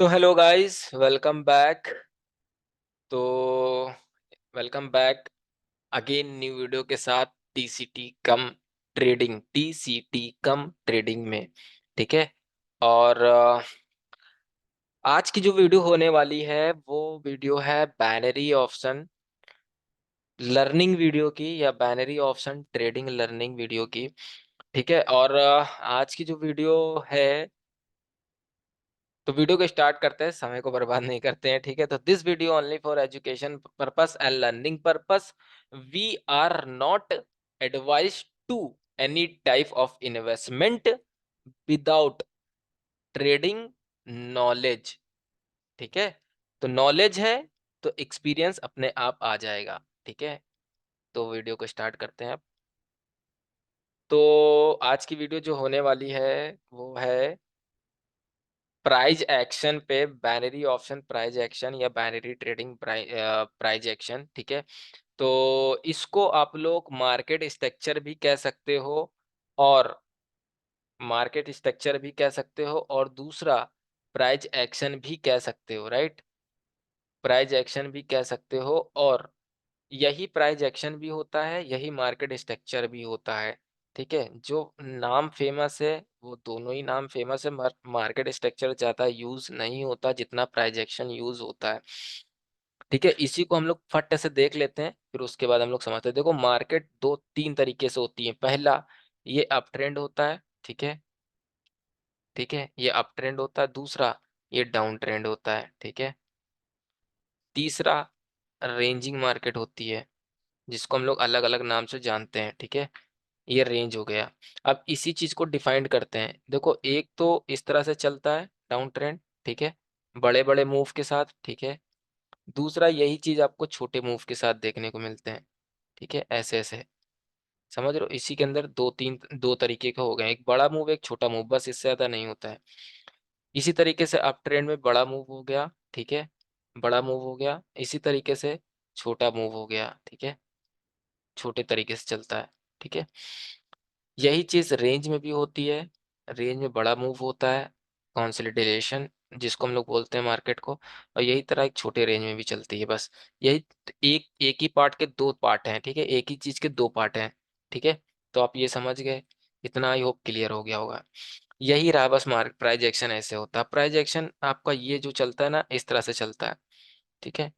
तो hello guys, welcome back. तो welcome back again new video के साथ टीसीटी कम ट्रेडिंग में। ठीक है। और आज की जो वीडियो होने वाली है वो वीडियो है बाइनरी ऑप्शन लर्निंग वीडियो की या binary option trading learning video की। ठीक है। और आज की जो वीडियो है, तो वीडियो को स्टार्ट करते हैं, समय को बर्बाद नहीं करते हैं। ठीक है। तो this video only for education purpose and learning purpose. We are not advise to any type of investment without trading knowledge. ठीक है। तो नॉलेज है तो एक्सपीरियंस अपने आप आ जाएगा। ठीक है। तो वीडियो को स्टार्ट करते हैं अब। तो आज की वीडियो जो होने वाली है वो है प्राइज एक्शन पे बाइनरी ऑप्शन प्राइज एक्शन या बाइनरी ट्रेडिंग प्राइज एक्शन। ठीक है। तो इसको आप लोग मार्केट स्ट्रक्चर भी कह सकते हो, और मार्केट स्ट्रक्चर भी कह सकते हो, और दूसरा प्राइज एक्शन भी कह सकते हो। राइट। प्राइज एक्शन भी कह सकते हो, और यही प्राइज एक्शन भी होता है, यही मार्केट स्ट्रक्चर भी होता है। ठीक है। जो नाम फेमस है वो दोनों ही नाम फेमस है। मार्केट स्ट्रक्चर ज्यादा यूज नहीं होता जितना प्राइज एक्शन यूज होता है। ठीक है। इसी को हम लोग फट से देख लेते हैं, फिर उसके बाद हम लोग समझते हैं। देखो, मार्केट दो तीन तरीके से होती है। पहला, ये अप ट्रेंड होता है। ठीक है। ठीक है, ये अप ट्रेंड होता है। दूसरा, ये डाउन ट्रेंड होता है। ठीक है। तीसरा, रेंजिंग मार्केट होती है, जिसको हम लोग अलग अलग नाम से जानते हैं। ठीक है। ये रेंज हो गया। अब इसी चीज को डिफाइन करते हैं। देखो, एक तो इस तरह से चलता है डाउन ट्रेंड। ठीक है। बड़े बड़े मूव के साथ। ठीक है। दूसरा, यही चीज आपको छोटे मूव के साथ देखने को मिलते हैं। ठीक है। ऐसे ऐसे समझ रहे हो, इसी के अंदर दो तरीके के हो गए, एक बड़ा मूव एक छोटा मूव, बस इससे ज्यादा नहीं होता है। इसी तरीके से अप ट्रेंड में बड़ा मूव हो गया। ठीक है। बड़ा मूव हो गया। इसी तरीके से छोटा मूव हो गया। ठीक है। छोटे तरीके से चलता है। ठीक है। यही चीज रेंज में भी होती है। रेंज में बड़ा मूव होता है, कंसोलिडेशन जिसको हम लोग बोलते हैं मार्केट को, और यही तरह एक छोटे रेंज में भी चलती है। बस यही एक एक ही पार्ट के दो पार्ट हैं। ठीक है। एक ही चीज के दो पार्ट हैं। ठीक है। तो आप ये समझ गए, इतना आई होप क्लियर हो गया होगा। यही रहा बस। मार्क प्राइज एक्शन ऐसे होता है। प्राइज एक्शन आपका ये जो चलता है ना, इस तरह से चलता है। ठीक है।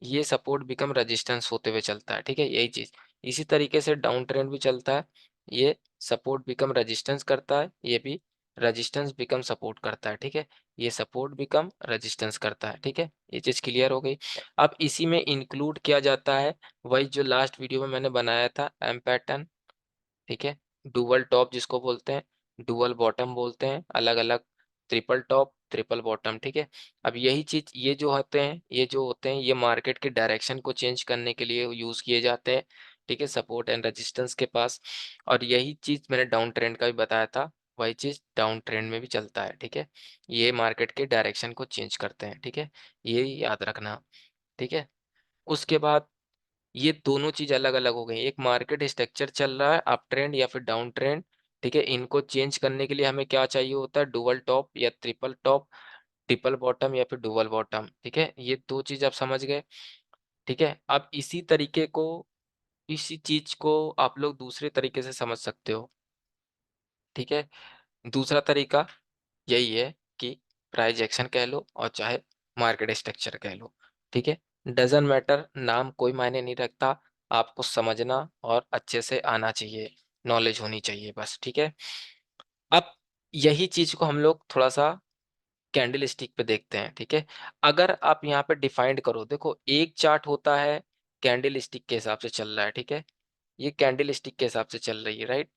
ये सपोर्ट बिकम रेजिस्टेंस होते हुए चलता है। ठीक है। यही चीज इसी तरीके से डाउन ट्रेंड भी चलता है। ये सपोर्ट बिकम रेजिस्टेंस करता है, ये भी रेजिस्टेंस बिकम सपोर्ट करता है। ठीक है। ये सपोर्ट बिकम रेजिस्टेंस करता है। ठीक है। ये चीज क्लियर हो गई। अब इसी में इंक्लूड किया जाता है वही जो लास्ट वीडियो में मैंने बनाया था, एम पैटर्न। ठीक है। डुअल टॉप जिसको बोलते हैं, डुअल बॉटम बोलते हैं, अलग अलग, ट्रिपल टॉप ट्रिपल बॉटम। ठीक है। अब यही चीज, ये जो होते हैं, ये मार्केट के डायरेक्शन को चेंज करने के लिए यूज किए जाते हैं। ठीक है। सपोर्ट एंड रेजिस्टेंस के पास। और यही चीज मैंने डाउन ट्रेंड का भी बताया था, वही चीज डाउन ट्रेंड में भी चलता है। ठीक है। ये मार्केट के डायरेक्शन को चेंज करते हैं। ठीक है। ये याद रखना। ठीक है। उसके बाद ये दोनों चीज अलग अलग हो गई। एक मार्केट स्ट्रक्चर चल रहा है, अप ट्रेंड या फिर डाउन ट्रेंड। ठीक है। इनको चेंज करने के लिए हमें क्या चाहिए होता है, डुअल टॉप या ट्रिपल टॉप, ट्रिपल बॉटम या फिर डुअल बॉटम। ठीक है। ये दो चीज आप समझ गए। ठीक है। अब इसी चीज को आप लोग दूसरे तरीके से समझ सकते हो। ठीक है। दूसरा तरीका यही है कि प्राइस एक्शन कह लो और चाहे मार्केट स्ट्रक्चर कह लो। ठीक है। डजन मैटर, नाम कोई मायने नहीं रखता। आपको समझना और अच्छे से आना चाहिए, नॉलेज होनी चाहिए बस। ठीक है। अब यही चीज को हम लोग थोड़ा सा कैंडल स्टिक पे देखते हैं। ठीक है। अगर आप यहाँ पे डिफाइंड करो, देखो एक चार्ट होता है कैंडल स्टिक के हिसाब से चल रहा है। ठीक है। ये कैंडल स्टिक के हिसाब से चल रही है। राइट।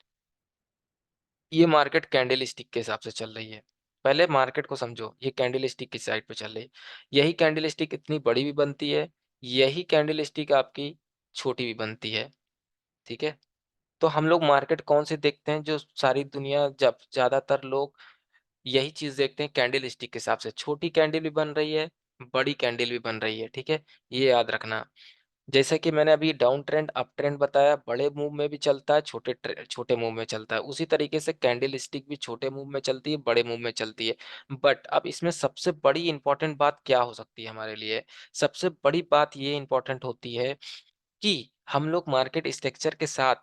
ये मार्केट कैंडल स्टिक के हिसाब से चल रही है। पहले मार्केट को समझो, ये कैंडल स्टिक की साइड पे चल रही है। यही कैंडल स्टिक इतनी बड़ी भी बनती है, यही कैंडल स्टिक आपकी छोटी भी बनती है। ठीक है। तो हम लोग मार्केट कौन से देखते हैं, जो सारी दुनिया, जब ज्यादातर लोग यही चीज देखते हैं कैंडल स्टिक के हिसाब से। छोटी कैंडल भी बन रही है, बड़ी कैंडल भी बन रही है। ठीक है। ये याद रखना। जैसे कि मैंने अभी डाउन ट्रेंड अप ट्रेंड बताया, बड़े मूव में भी चलता है, छोटे मूव में चलता है। उसी तरीके से कैंडल स्टिक भी छोटे मूव में चलती है, बड़े मूव में चलती है। बट अब इसमें सबसे बड़ी इंपॉर्टेंट बात क्या हो सकती है हमारे लिए? सबसे बड़ी बात ये इंपॉर्टेंट होती है कि हम लोग मार्केट स्ट्रक्चर के साथ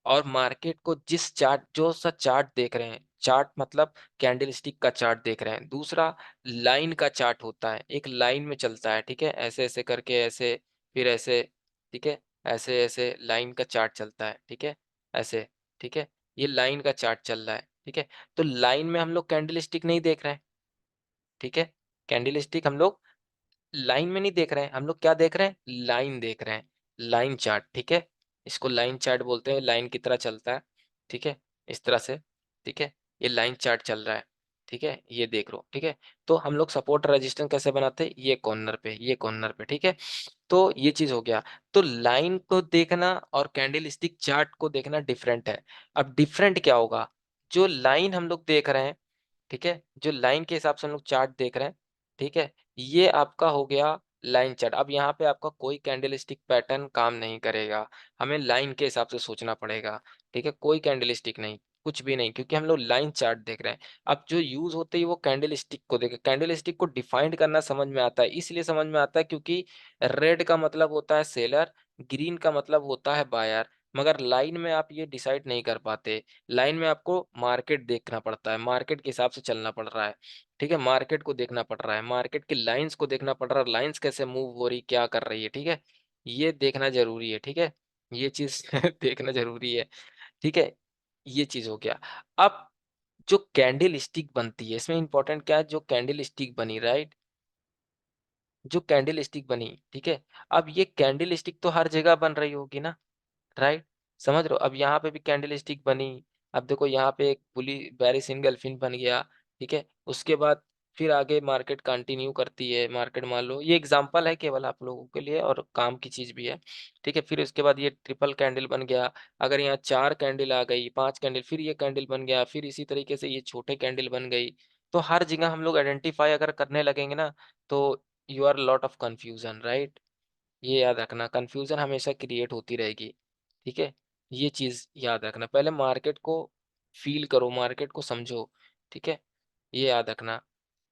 और मार्केट को जिस चार्ट, जो सा चार्ट देख रहे हैं, चार्ट मतलब कैंडल स्टिक का चार्ट देख रहे हैं, दूसरा लाइन का चार्ट होता है, एक लाइन में चलता है, ठीक है, ऐसे ऐसे करके, ऐसे, फिर ऐसे, ठीक है, ऐसे ऐसे लाइन का चार्ट चलता है, ठीक है, ऐसे, ठीक है, ये लाइन का चार्ट चल रहा है, ठीक है। तो लाइन में हम लोग कैंडल स्टिक नहीं देख रहे हैं, ठीक है, कैंडल स्टिक हम लोग लाइन में नहीं देख रहे हैं, हम लोग क्या देख रहे हैं? लाइन देख रहे हैं, लाइन चार्ट, ठीक है। इसको लाइन चार्ट बोलते हैं, लाइन की तरह चलता है, ठीक है, इस तरह से, ठीक है। ये लाइन चार्ट चल रहा है, ठीक है, ये देख लो, ठीक है। तो हम लोग सपोर्ट रेजिस्टेंस कैसे बनाते हैं? ये कॉर्नर पे, ये कॉर्नर पे, ठीक है। तो ये चीज हो गया। तो लाइन को देखना और कैंडल स्टिक चार्ट को देखना डिफरेंट है। अब डिफरेंट क्या होगा? जो लाइन हम लोग देख रहे हैं, ठीक है, जो लाइन के हिसाब से हम लोग चार्ट देख रहे हैं, ठीक है, ये आपका हो गया लाइन चार्ट। अब यहाँ पे आपका कोई कैंडल स्टिक पैटर्न काम नहीं करेगा, हमें लाइन के हिसाब से सोचना पड़ेगा, ठीक है, कोई कैंडल स्टिक नहीं, कुछ भी नहीं, क्योंकि हम लोग लाइन चार्ट देख रहे हैं। अब जो यूज होते है वो कैंडल स्टिक को देखे, कैंडल स्टिक को डिफाइंड करना समझ में आता है, इसलिए समझ में आता है क्योंकि रेड का मतलब होता है सेलर, ग्रीन का मतलब होता है बायर। मगर लाइन में आप ये डिसाइड नहीं कर पाते, लाइन में आपको मार्केट देखना पड़ता है, मार्केट के हिसाब से चलना पड़ रहा है, ठीक है, मार्केट को देखना पड़ रहा है, मार्केट की लाइंस को देखना पड़ रहा है, लाइंस कैसे मूव हो रही, क्या कर रही है, ठीक है, ये देखना जरूरी है, ठीक है, ये चीज देखना जरूरी है, ठीक है, ये चीज हो गया। अब जो कैंडल स्टिक बनती है, इसमें इंपॉर्टेंट क्या है? जो कैंडल स्टिक बनी, राइट, जो कैंडल स्टिक बनी, ठीक है, अब ये कैंडल स्टिक तो हर जगह बन रही होगी ना, राइट, समझ रहे हो? अब यहाँ पे भी कैंडल स्टिक बनी, अब देखो यहाँ पे एक बुली बेरी सिंगल फिन बन गया, ठीक है, उसके बाद फिर आगे मार्केट कंटिन्यू करती है, मार्केट मान लो, ये एग्जांपल है केवल आप लोगों के लिए और काम की चीज भी है, ठीक है, फिर उसके बाद ये ट्रिपल कैंडल बन गया, अगर यहाँ 4 कैंडल आ गई, 5 कैंडल, फिर ये कैंडल बन गया, फिर इसी तरीके से ये छोटे कैंडल बन गई। तो हर जगह हम लोग आइडेंटिफाई अगर करने लगेंगे ना, तो you are lot of confusion, right, ये याद रखना, कंफ्यूजन हमेशा क्रिएट होती रहेगी, ठीक है, ये चीज याद रखना, पहले मार्केट को फील करो, मार्केट को समझो, ठीक है, ये याद रखना।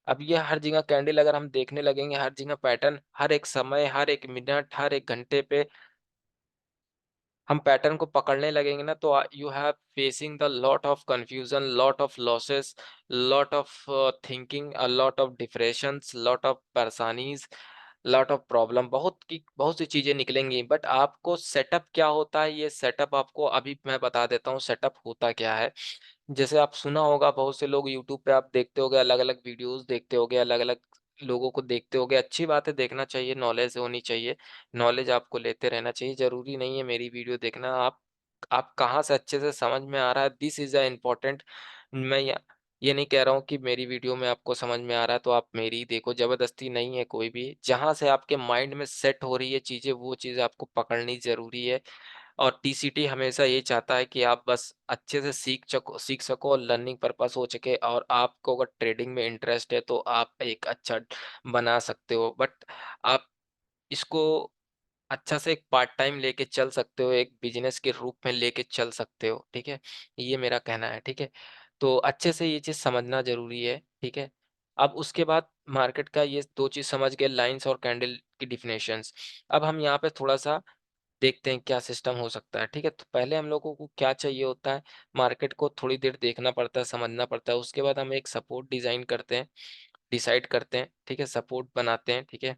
अब ये हर जगह कैंडल अगर हम देखने लगेंगे, हर जगह पैटर्न, हर एक समय, हर एक मिनट, हर एक घंटे पे हम पैटर्न को पकड़ने लगेंगे ना, तो you have facing the lot of confusion, lot of losses, lot of thinking, a lot of depressions, lot of परेशानीज, लॉट ऑफ प्रॉब्लम, बहुत सी चीजें निकलेंगी। बट आपको सेटअप क्या होता है, ये सेटअप आपको अभी मैं बता देता हूँ, सेटअप होता क्या है। जैसे आप सुना होगा, बहुत से लोग यूट्यूब पे आप देखते होगे, अलग अलग वीडियोस देखते होगे, अलग अलग लोगों को देखते होगे, अच्छी बात है, देखना चाहिए, नॉलेज होनी चाहिए, नॉलेज आपको लेते रहना चाहिए, जरूरी नहीं है मेरी वीडियो देखना, आप कहाँ से अच्छे से समझ में आ रहा है, दिस इज अ इम्पोर्टेंट। मैं ये नहीं कह रहा हूँ कि मेरी वीडियो में आपको समझ में आ रहा है तो आप मेरी ही देखो, जबरदस्ती नहीं है कोई भी, जहां से आपके माइंड में सेट हो रही है चीजें, वो चीज आपको पकड़नी जरूरी है। और टीसीटी हमेशा ये चाहता है कि आप बस अच्छे से सीख सको और लर्निंग पर्पस हो सके, और आपको अगर ट्रेडिंग में इंटरेस्ट है तो आप एक अच्छा बना सकते हो। बट आप इसको अच्छा से एक पार्ट टाइम लेके चल सकते हो, एक बिजनेस के रूप में लेके चल सकते हो, ठीक है, ये मेरा कहना है, ठीक है। तो अच्छे से ये चीज समझना जरूरी है, ठीक है। अब उसके बाद मार्केट का ये दो चीज समझ गए, लाइंस और कैंडल की डिफिनेशंस। अब हम यहाँ पे थोड़ा सा देखते हैं क्या सिस्टम हो सकता है, ठीक है। तो पहले हम लोगों को क्या चाहिए होता है, मार्केट को थोड़ी देर देखना पड़ता है, समझना पड़ता है, उसके बाद हम एक सपोर्ट डिजाइन करते हैं, डिसाइड करते हैं, ठीक है, सपोर्ट बनाते हैं, ठीक है।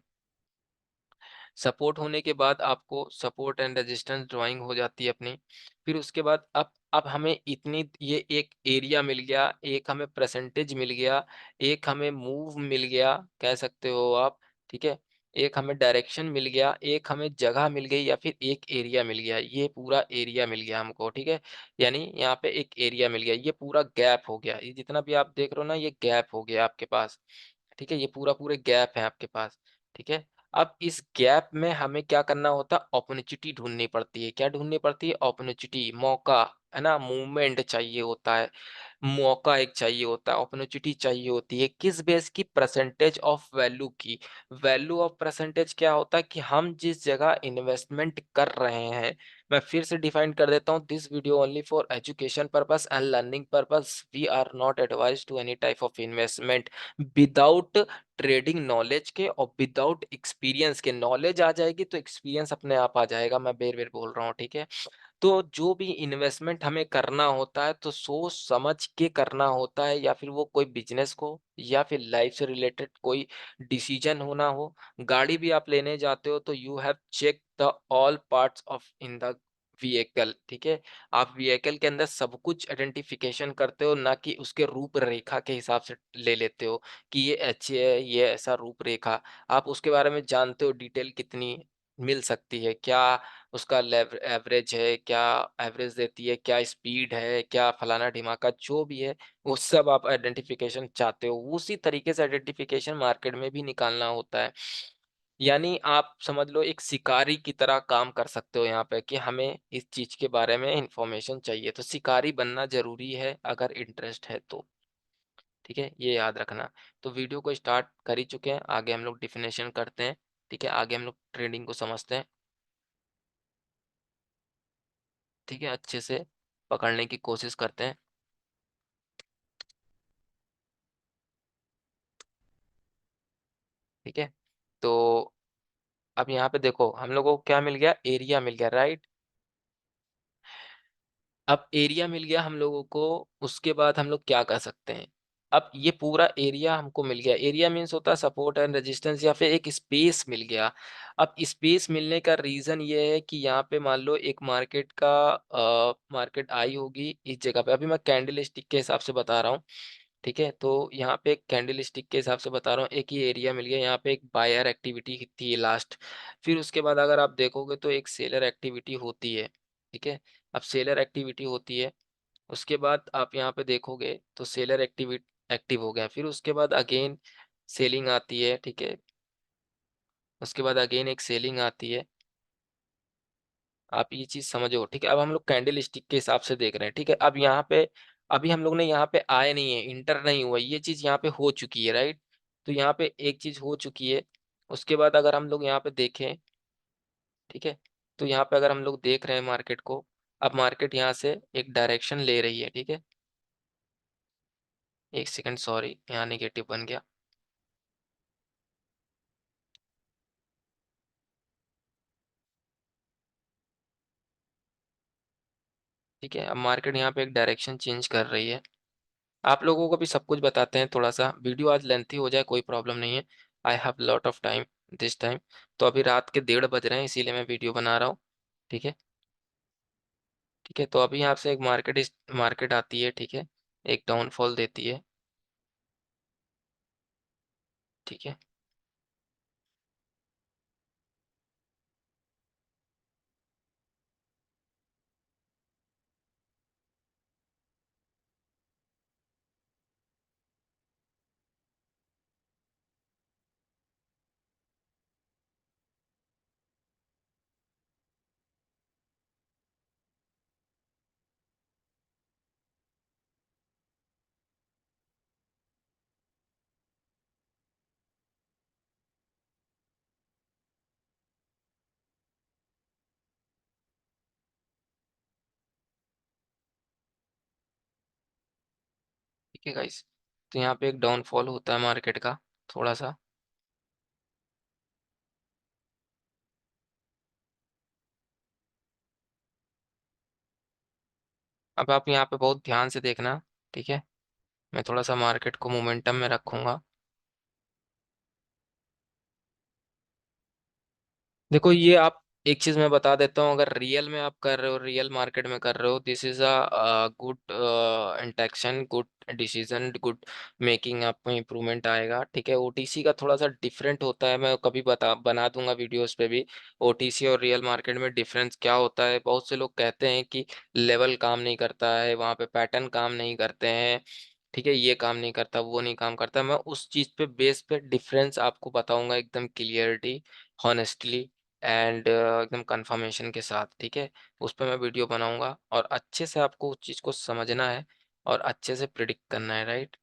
सपोर्ट होने के बाद आपको सपोर्ट एंड रेजिस्टेंस ड्राइंग हो जाती है अपनी। फिर उसके बाद अब हमें इतनी, ये एक एरिया मिल गया, एक हमें परसेंटेज मिल गया, एक हमें मूव मिल गया, कह सकते हो आप, ठीक है, एक हमें डायरेक्शन मिल गया, एक हमें जगह मिल गई, या फिर एक एरिया मिल गया, ये पूरा एरिया मिल गया हमको, ठीक है। यानी यहाँ पे एक एरिया मिल गया, ये पूरा गैप हो गया, ये जितना भी आप देख रहे हो ना, ये गैप हो गया आपके पास, ठीक है, ये पूरा पूरे गैप है आपके पास, ठीक है। अब इस गैप में हमें क्या करना होता है, अपॉर्चुनिटी ढूंढनी पड़ती है। क्या ढूंढनी पड़ती है? अपॉर्चुनिटी, मौका, है ना, मूवमेंट चाहिए होता है, मौका एक चाहिए होता है, अपॉर्चुनिटी चाहिए होती है। किस बेस की? परसेंटेज ऑफ वैल्यू की। वैल्यू ऑफ परसेंटेज क्या होता है कि हम जिस जगह इन्वेस्टमेंट कर रहे हैं, मैं फिर से डिफाइन कर देता हूँ, this video only for education purpose and learning purpose, we are not advise to any type of investment without trading knowledge के और विदाउट एक्सपीरियंस के। नॉलेज आ जाएगी तो एक्सपीरियंस अपने आप आ जाएगा, मैं बेर बेर बोल रहा हूँ, ठीक है। तो जो भी इन्वेस्टमेंट हमें करना होता है तो सोच समझ के करना होता है, या फिर वो कोई बिजनेस को या फिर लाइफ से रिलेटेड कोई डिसीजन होना हो। गाड़ी भी आप लेने जाते हो तो you have check the all parts of in the vehicle, ठीक है। आप व्हीकल के अंदर सब कुछ आइडेंटिफिकेशन करते हो, ना कि उसके रूपरेखा के हिसाब से ले लेते हो कि ये अच्छी है, ये ऐसा रूपरेखा। आप उसके बारे में जानते हो डिटेल कितनी मिल सकती है, क्या उसका एवरेज है, क्या एवरेज देती है, क्या स्पीड है, क्या फलाना ढिमाका जो भी है, वो सब आप आइडेंटिफिकेशन चाहते हो। उसी तरीके से आइडेंटिफिकेशन मार्केट में भी निकालना होता है। यानी आप समझ लो एक शिकारी की तरह काम कर सकते हो यहाँ पे, कि हमें इस चीज के बारे में इंफॉर्मेशन चाहिए, तो शिकारी बनना जरूरी है अगर इंटरेस्ट है तो, ठीक है, ये याद रखना। तो वीडियो को स्टार्ट कर ही चुके हैं, आगे हम लोग डिफिनेशन करते हैं, ठीक है, आगे हम लोग ट्रेडिंग को समझते हैं, ठीक है, अच्छे से पकड़ने की कोशिश करते हैं, ठीक है। तो अब यहाँ पे देखो हम लोगों को क्या मिल गया, एरिया मिल गया, राइट। अब एरिया मिल गया हम लोगों को, उसके बाद हम लोग क्या कर सकते हैं? अब ये पूरा एरिया हमको मिल गया, एरिया मीन्स होता है सपोर्ट एंड रेजिस्टेंस, या फिर एक स्पेस मिल गया। अब स्पेस मिलने का रीजन ये है कि यहाँ पे मान लो एक मार्केट का मार्केट आई होगी इस जगह पे, अभी मैं कैंडल स्टिक के हिसाब से बता रहा हूँ, ठीक है। तो यहाँ पे एक कैंडल स्टिक के हिसाब से बता रहा हूँ, एक ही एरिया मिल गया, यहाँ पे एक बायर एक्टिविटी थी लास्ट, फिर उसके बाद अगर आप देखोगे तो एक सेलर एक्टिविटी होती है, ठीक है। अब सेलर एक्टिविटी होती है, उसके बाद आप यहाँ पे देखोगे तो सेलर एक्टिविटी एक्टिव हो गया, फिर उसके बाद अगेन सेलिंग आती है, ठीक है, उसके बाद अगेन एक सेलिंग आती है। आप ये चीज समझो, ठीक है। अब हम लोग कैंडल स्टिक के हिसाब से देख रहे हैं, ठीक है। अब यहाँ पे अभी हम लोग ने यहाँ पे आए नहीं है, इंटर नहीं हुआ, ये चीज यहाँ पे हो चुकी है, राइट। तो यहाँ पे एक चीज हो चुकी है, उसके बाद अगर हम लोग यहाँ पे देखें, ठीक है, तो यहाँ पे अगर हम लोग देख रहे हैं मार्केट को, अब मार्केट यहाँ से एक डायरेक्शन ले रही है, ठीक है। एक सेकंड, सॉरी, यहाँ नेगेटिव बन गया, ठीक है। अब मार्केट यहाँ पे एक डायरेक्शन चेंज कर रही है। आप लोगों को भी सब कुछ बताते हैं, थोड़ा सा वीडियो आज लेंथी हो जाए कोई प्रॉब्लम नहीं है, I have lot of time this time. तो अभी रात के 1:30 बज रहे हैं, इसीलिए मैं वीडियो बना रहा हूँ, ठीक है, ठीक है। तो अभी यहाँ से एक मार्केट आती है, ठीक है, एक डाउनफॉल देती है, ठीक है, ठीक है गाइस। तो यहाँ पे एक डाउनफॉल होता है मार्केट का, थोड़ा सा। अब आप यहाँ पे बहुत ध्यान से देखना, ठीक है, मैं थोड़ा सा मार्केट को मोमेंटम में रखूंगा। देखो ये आप, एक चीज मैं बता देता हूँ, अगर रियल में आप कर रहे हो, रियल मार्केट में कर रहे हो, this is a good intention, good decision, good making, आपको इम्प्रूवमेंट आएगा, ठीक है। ओटीसी का थोड़ा सा डिफरेंट होता है, मैं कभी बना दूंगा वीडियोस पे भी, ओटीसी और रियल मार्केट में डिफरेंस क्या होता है। बहुत से लोग कहते हैं कि लेवल काम नहीं करता है, वहाँ पे पैटर्न काम नहीं करते हैं, ठीक है, ये काम नहीं करता, वो नहीं काम करता। मैं उस चीज पे बेस पे डिफरेंस आपको बताऊंगा एकदम क्लियरिटी, हॉनेस्टली एंड एकदम कंफर्मेशन के साथ, ठीक है? उस पे मैं वीडियो बनाऊँगा और अच्छे से आपको उस चीज़ को समझना है और अच्छे से प्रिडिक्ट करना है, राइट?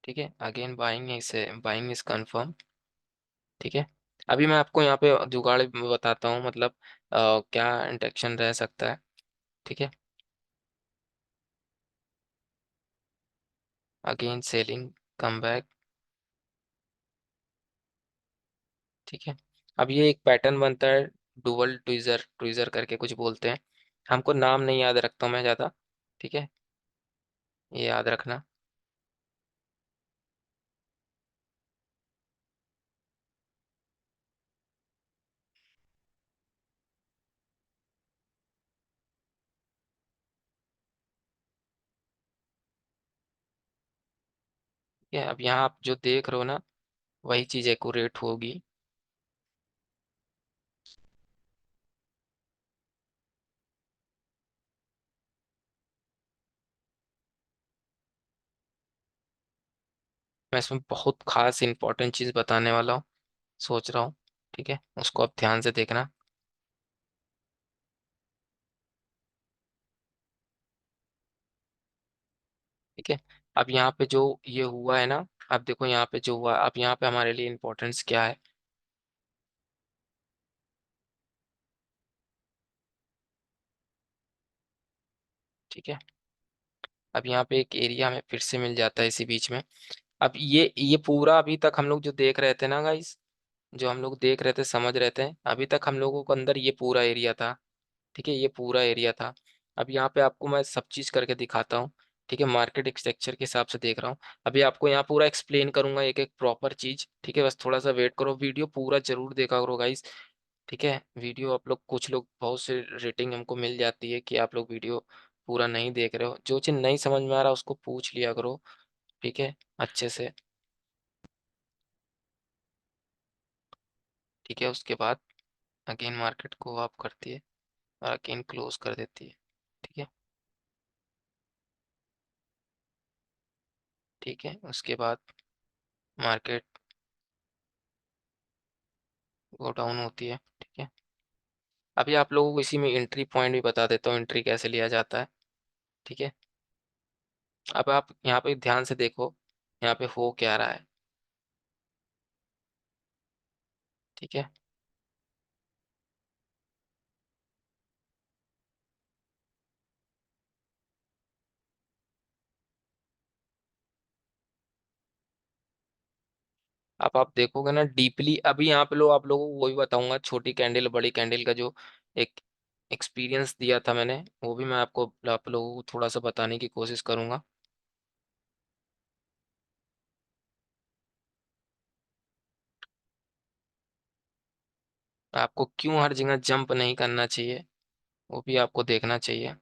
ठीक है? अगेन बाइंग इज़ कन्फर्म, ठीक है? अभी मैं आपको यहाँ पे जुगाड़ बताता हूँ, मतलब क्या इंटेंशन रह सकता है, ठीक है? अगेन सेलिंग, कम बैक, ठीक है? अब ये एक पैटर्न बनता है, डुअल ट्विज़र ट्विज़र करके कुछ बोलते हैं। हमको नाम नहीं याद रखता हूँ मैं ज़्यादा, ठीक है? ये याद रखना। ठीक है? अब यहाँ आप जो देख रहे हो ना, वही चीज़ एक्यूरेट होगी। मैं इसमें बहुत ख़ास इम्पोर्टेंट चीज़ बताने वाला हूँ, सोच रहा हूँ, ठीक है? उसको आप ध्यान से देखना, ठीक है? अब यहाँ पे जो ये हुआ है ना, अब देखो यहाँ पे जो हुआ, अब यहाँ पे हमारे लिए इम्पोर्टेंस क्या है, ठीक है? अब यहाँ पे एक एरिया हमें फिर से मिल जाता है इसी बीच में। अब ये पूरा अभी तक हम लोग जो देख रहे थे ना गाइस, जो हम लोग देख रहे थे, समझ रहे थे, अभी तक हम लोगों को अंदर ये पूरा एरिया था, ठीक है? ये पूरा एरिया था। अब यहाँ पे आपको मैं सब चीज़ करके दिखाता हूँ, ठीक है? मार्केट स्ट्रक्चर के हिसाब से देख रहा हूँ। अभी आपको यहाँ पूरा एक्सप्लेन करूंगा एक एक प्रॉपर चीज़, ठीक है? बस थोड़ा सा वेट करो, वीडियो पूरा जरूर देखा करो गाइस, ठीक है? वीडियो आप लोग, कुछ लोग, बहुत से रेटिंग हमको मिल जाती है कि आप लोग वीडियो पूरा नहीं देख रहे हो। जो चीज़ नहीं समझ में आ रहा उसको पूछ लिया करो, ठीक है? अच्छे से, ठीक है? उसके बाद अगेन मार्केट को अप करती है और अगेन क्लोज कर देती है, ठीक है? ठीक है, उसके बाद मार्केट गो डाउन होती है, ठीक है? अभी आप लोगों को इसी में एंट्री पॉइंट भी बता देता हूँ, एंट्री कैसे लिया जाता है, ठीक है? अब आप यहाँ पे ध्यान से देखो, यहाँ पे हो क्या रहा है, ठीक है? अब आप देखोगे ना डीपली, अभी यहाँ पे लो, आप लोगों को वही बताऊंगा, छोटी कैंडल बड़ी कैंडल का जो एक एक्सपीरियंस दिया था मैंने, वो भी मैं आपको, आप लोगों को थोड़ा सा बताने की कोशिश करूंगा। आपको क्यों हर जगह जंप नहीं करना चाहिए, वो भी आपको देखना चाहिए।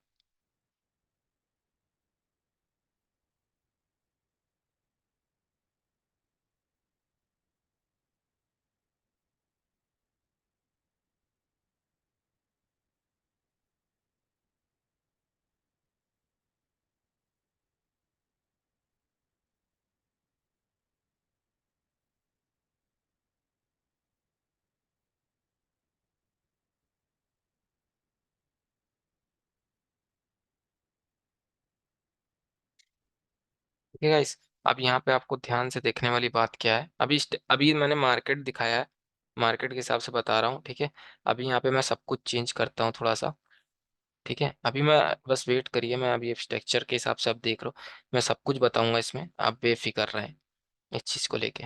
ठीक है गाइस, अब यहाँ पे आपको ध्यान से देखने वाली बात क्या है, अभी मैंने मार्केट दिखाया है, मार्केट के हिसाब से बता रहा हूँ, ठीक है? अभी यहाँ पे मैं सब कुछ चेंज करता हूँ थोड़ा सा, ठीक है? अभी मैं, बस वेट करिए, मैं अभी स्ट्रक्चर के हिसाब से आप देख रहे हो, मैं सब कुछ बताऊंगा इसमें, आप बेफिक्र रहें इस चीज़ को लेके।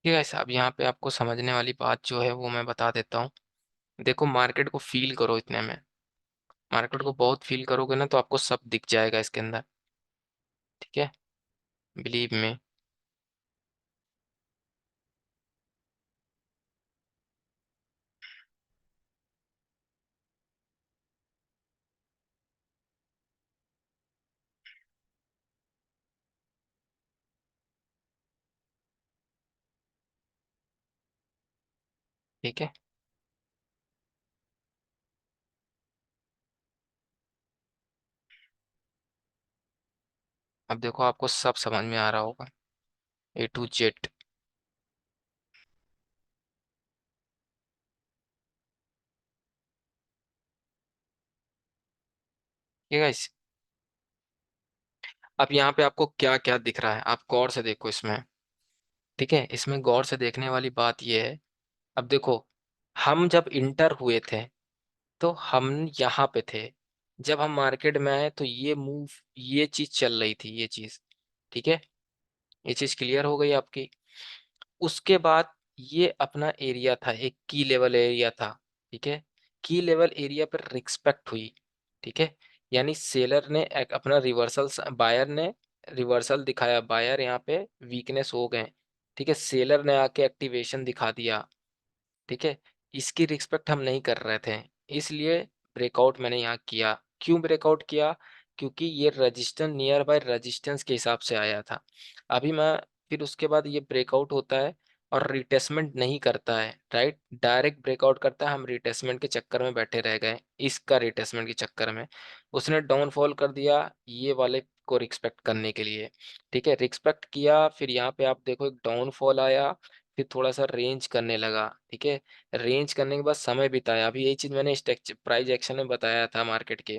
ठीक है साहब, यहाँ पे आपको समझने वाली बात जो है वो मैं बता देता हूँ। देखो, मार्केट को फील करो इतने में, मार्केट को बहुत फील करोगे ना तो आपको सब दिख जाएगा इसके अंदर। ठीक है, बिलीव में। ठीक है, अब देखो आपको सब समझ में आ रहा होगा, A to Z। ठीक है guys? अब यहाँ पे आपको क्या क्या दिख रहा है, आप गौर से देखो इसमें। ठीक है, इसमें गौर से देखने वाली बात ये है। अब देखो, हम जब इंटर हुए थे तो हम यहाँ पे थे, जब हम मार्केट में आए तो ये मूव, ये चीज चल रही थी, ये चीज। ठीक है, ये चीज क्लियर हो गई आपकी। उसके बाद ये अपना एरिया था, एक की लेवल एरिया था। ठीक है, की लेवल एरिया पर रिस्पेक्ट हुई। ठीक है, यानी सेलर ने अपना रिवर्सल, बायर ने रिवर्सल दिखाया, बायर यहाँ पे वीकनेस हो गए। ठीक है, सेलर ने आके एक्टिवेशन दिखा दिया। ठीक है, इसकी रिस्पेक्ट हम नहीं कर रहे थे, इसलिए ब्रेकआउट मैंने यहाँ किया। क्यों ब्रेकआउट किया? क्योंकि ये रजिस्टेंस नियर बाय रजिस्टेंस के हिसाब से आया था। अभी मैं, फिर उसके बाद ये ब्रेकआउट होता है और रिटेस्टमेंट नहीं करता है, राइट, डायरेक्ट ब्रेकआउट करता है। हम रिटेस्टमेंट के चक्कर में बैठे रह गए, इसका रिटेस्टमेंट के चक्कर में उसने डाउनफॉल कर दिया ये वाले को रिस्पेक्ट करने के लिए। ठीक है, रिस्पेक्ट किया, फिर यहाँ पे आप देखो एक डाउनफॉल आया, फिर थोड़ा सा रेंज करने लगा। ठीक है, रेंज करने के बाद समय बिताया, अभी यही चीज मैंने प्राइस एक्शन में बताया था मार्केट के।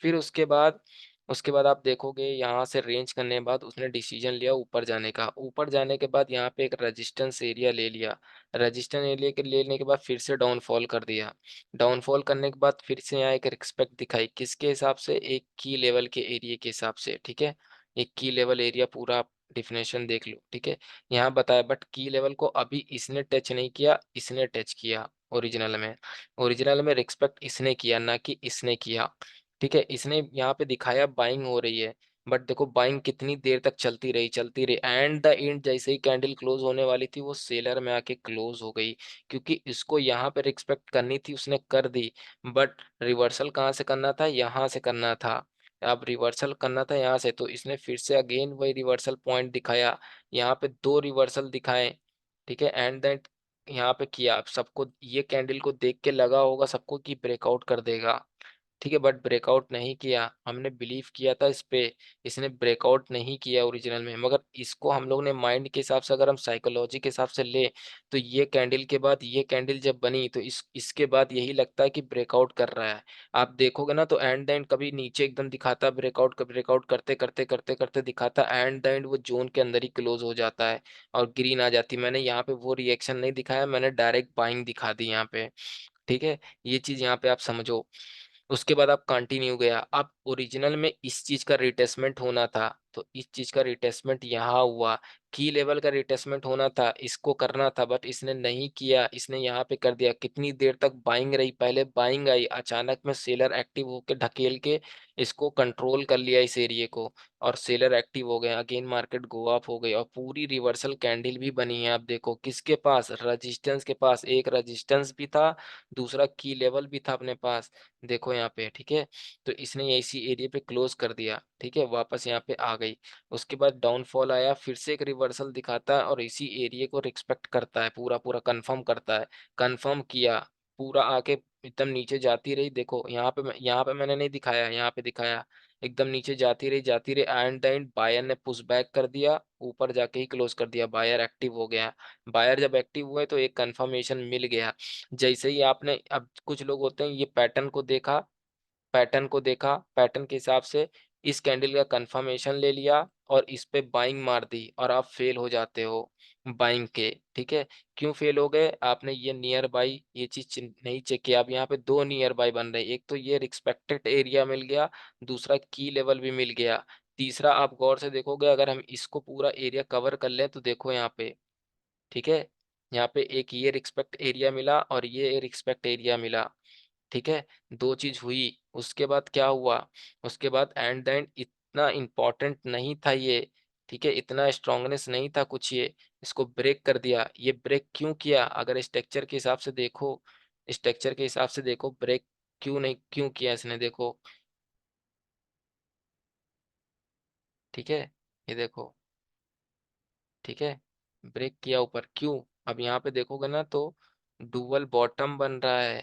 फिर उसके बाद आप देखोगे यहाँ से रेंज करने के बाद उसने डिसीजन लिया ऊपर जाने का। ऊपर जाने के बाद यहाँ पे एक रेजिस्टेंस एरिया ले लिया, रेजिस्टेंस एरिया के लेने के बाद फिर से डाउनफॉल कर दिया। डाउनफॉल करने के बाद फिर से यहाँ एक रिस्पेक्ट दिखाई, किसके हिसाब से? एक की लेवल के एरिया के हिसाब से। ठीक है, एक की लेवल एरिया पूरा डिफिनेशन देख लो। ठीक है, यहाँ बताया, बट की लेवल को अभी इसने टच नहीं किया, इसने टच किया। ओरिजिनल में रिस्पेक्ट इसने किया, ना कि इसने किया। ठीक है, इसने यहाँ पे दिखाया बाइंग हो रही है, बट देखो बाइंग कितनी देर तक चलती रही एंड द एंड जैसे ही कैंडल क्लोज होने वाली थी वो सेलर में आके क्लोज हो गई। क्योंकि इसको यहाँ पे रिस्पेक्ट करनी थी, उसने कर दी, बट रिवर्सल कहाँ से करना था? यहाँ से करना था। अब रिवर्सल करना था यहाँ से, तो इसने फिर से अगेन वही रिवर्सल पॉइंट दिखाया, यहाँ पे दो रिवर्सल दिखाए। ठीक है, एंड देन यहाँ पे किया। अब सबको ये कैंडल को देख के लगा होगा सबको कि ब्रेकआउट कर देगा। ठीक है, बट ब्रेकआउट नहीं किया, हमने बिलीव किया था इस पे, इसने ब्रेकआउट नहीं किया ओरिजिनल में। मगर इसको हम लोग ने माइंड के हिसाब से, अगर हम साइकोलॉजी के हिसाब से ले, तो ये कैंडल के बाद ये कैंडल जब बनी तो इसके बाद यही लगता है कि ब्रेकआउट कर रहा है। आप देखोगे ना तो एंड द एंड कभी नीचे एकदम दिखाता ब्रेकआउट, कभी ब्रेकआउट करते करते करते करते दिखाता, एंड द एंड वो जोन के अंदर ही क्लोज हो जाता है और ग्रीन आ जाती। मैंने यहाँ पे वो रिएक्शन नहीं दिखाया, मैंने डायरेक्ट बाइंग दिखा दी यहाँ पे। ठीक है, ये चीज यहाँ पे आप समझो। उसके बाद आप कंटिन्यू गया, अब ओरिजिनल में इस चीज का रिटेस्टमेंट होना था, तो इस चीज का रिटेस्टमेंट यहाँ हुआ। की लेवल का रिटेस्टमेंट होना था, इसको करना था, बट इसने नहीं किया, इसने यहाँ पे कर दिया। कितनी देर तक बाइंग रही? पहले बाइंग आई, अचानक में सेलर एक्टिव होकर ढकेल के इसको कंट्रोल कर लिया इस एरिया को, और सेलर एक्टिव हो गए, अगेन मार्केट गो अप हो गई और पूरी रिवर्सल कैंडल भी बनी है। आप देखो किसके पास? रजिस्टेंस के पास, एक रजिस्टेंस भी था, दूसरा की लेवल भी था अपने पास। देखो यहाँ पे। ठीक है, तो इसने इसी एरिया पे क्लोज कर दिया। ठीक है, वापस यहाँ पे आ गई। उसके बाद डाउनफॉल आया, फिर से एक रिवर्सल दिखाता है और इसी एरिया को रिस्पेक्ट करता है, पूरा पूरा कंफर्म करता है। कंफर्म किया, पूरा आके एकदम नीचे जाती रही। देखो यहाँ पे मैंने नहीं दिखाया, यहाँ पे दिखाया, एकदम नीचे जाती रही एंड द एंड बायर ने पुश बैक कर दिया, ऊपर जाके ही क्लोज कर दिया। बायर एक्टिव हो गया, बायर जब एक्टिव हुए तो एक कंफर्मेशन मिल गया। जैसे ही आपने, अब कुछ लोग होते हैं ये पैटर्न के हिसाब से इस कैंडल का कंफर्मेशन ले लिया और इस पे बाइंग मार दी और आप फेल हो जाते हो बाइंग के। ठीक है, क्यों फेल हो गए? आपने ये नियर बाई ये चीज नहीं चेक किया। अब यहाँ पे दो नियर बाई बन रहे, एक तो ये रिस्पेक्टेड एरिया मिल गया, दूसरा की लेवल भी मिल गया, तीसरा आप गौर से देखोगे अगर हम इसको पूरा एरिया कवर कर लें तो देखो यहाँ पे। ठीक है। यहाँ पे एक ये रिस्पेक्ट एरिया मिला और ये रिस्पेक्ट एरिया मिला, ठीक है। दो चीज हुई। उसके बाद क्या हुआ, उसके बाद एंड द एंड इतना इम्पोर्टेंट नहीं था ये, ठीक है, इतना स्ट्रांगनेस नहीं था कुछ ये, इसको ब्रेक कर दिया। ये ब्रेक क्यों किया, अगर स्ट्रक्चर के हिसाब से देखो, स्ट्रक्चर के हिसाब से देखो, ब्रेक क्यों नहीं, क्यों किया इसने, देखो, ठीक है, ये देखो, ठीक है, ब्रेक किया ऊपर, क्यों। अब यहाँ पे देखोगे ना तो डुअल बॉटम बन रहा है,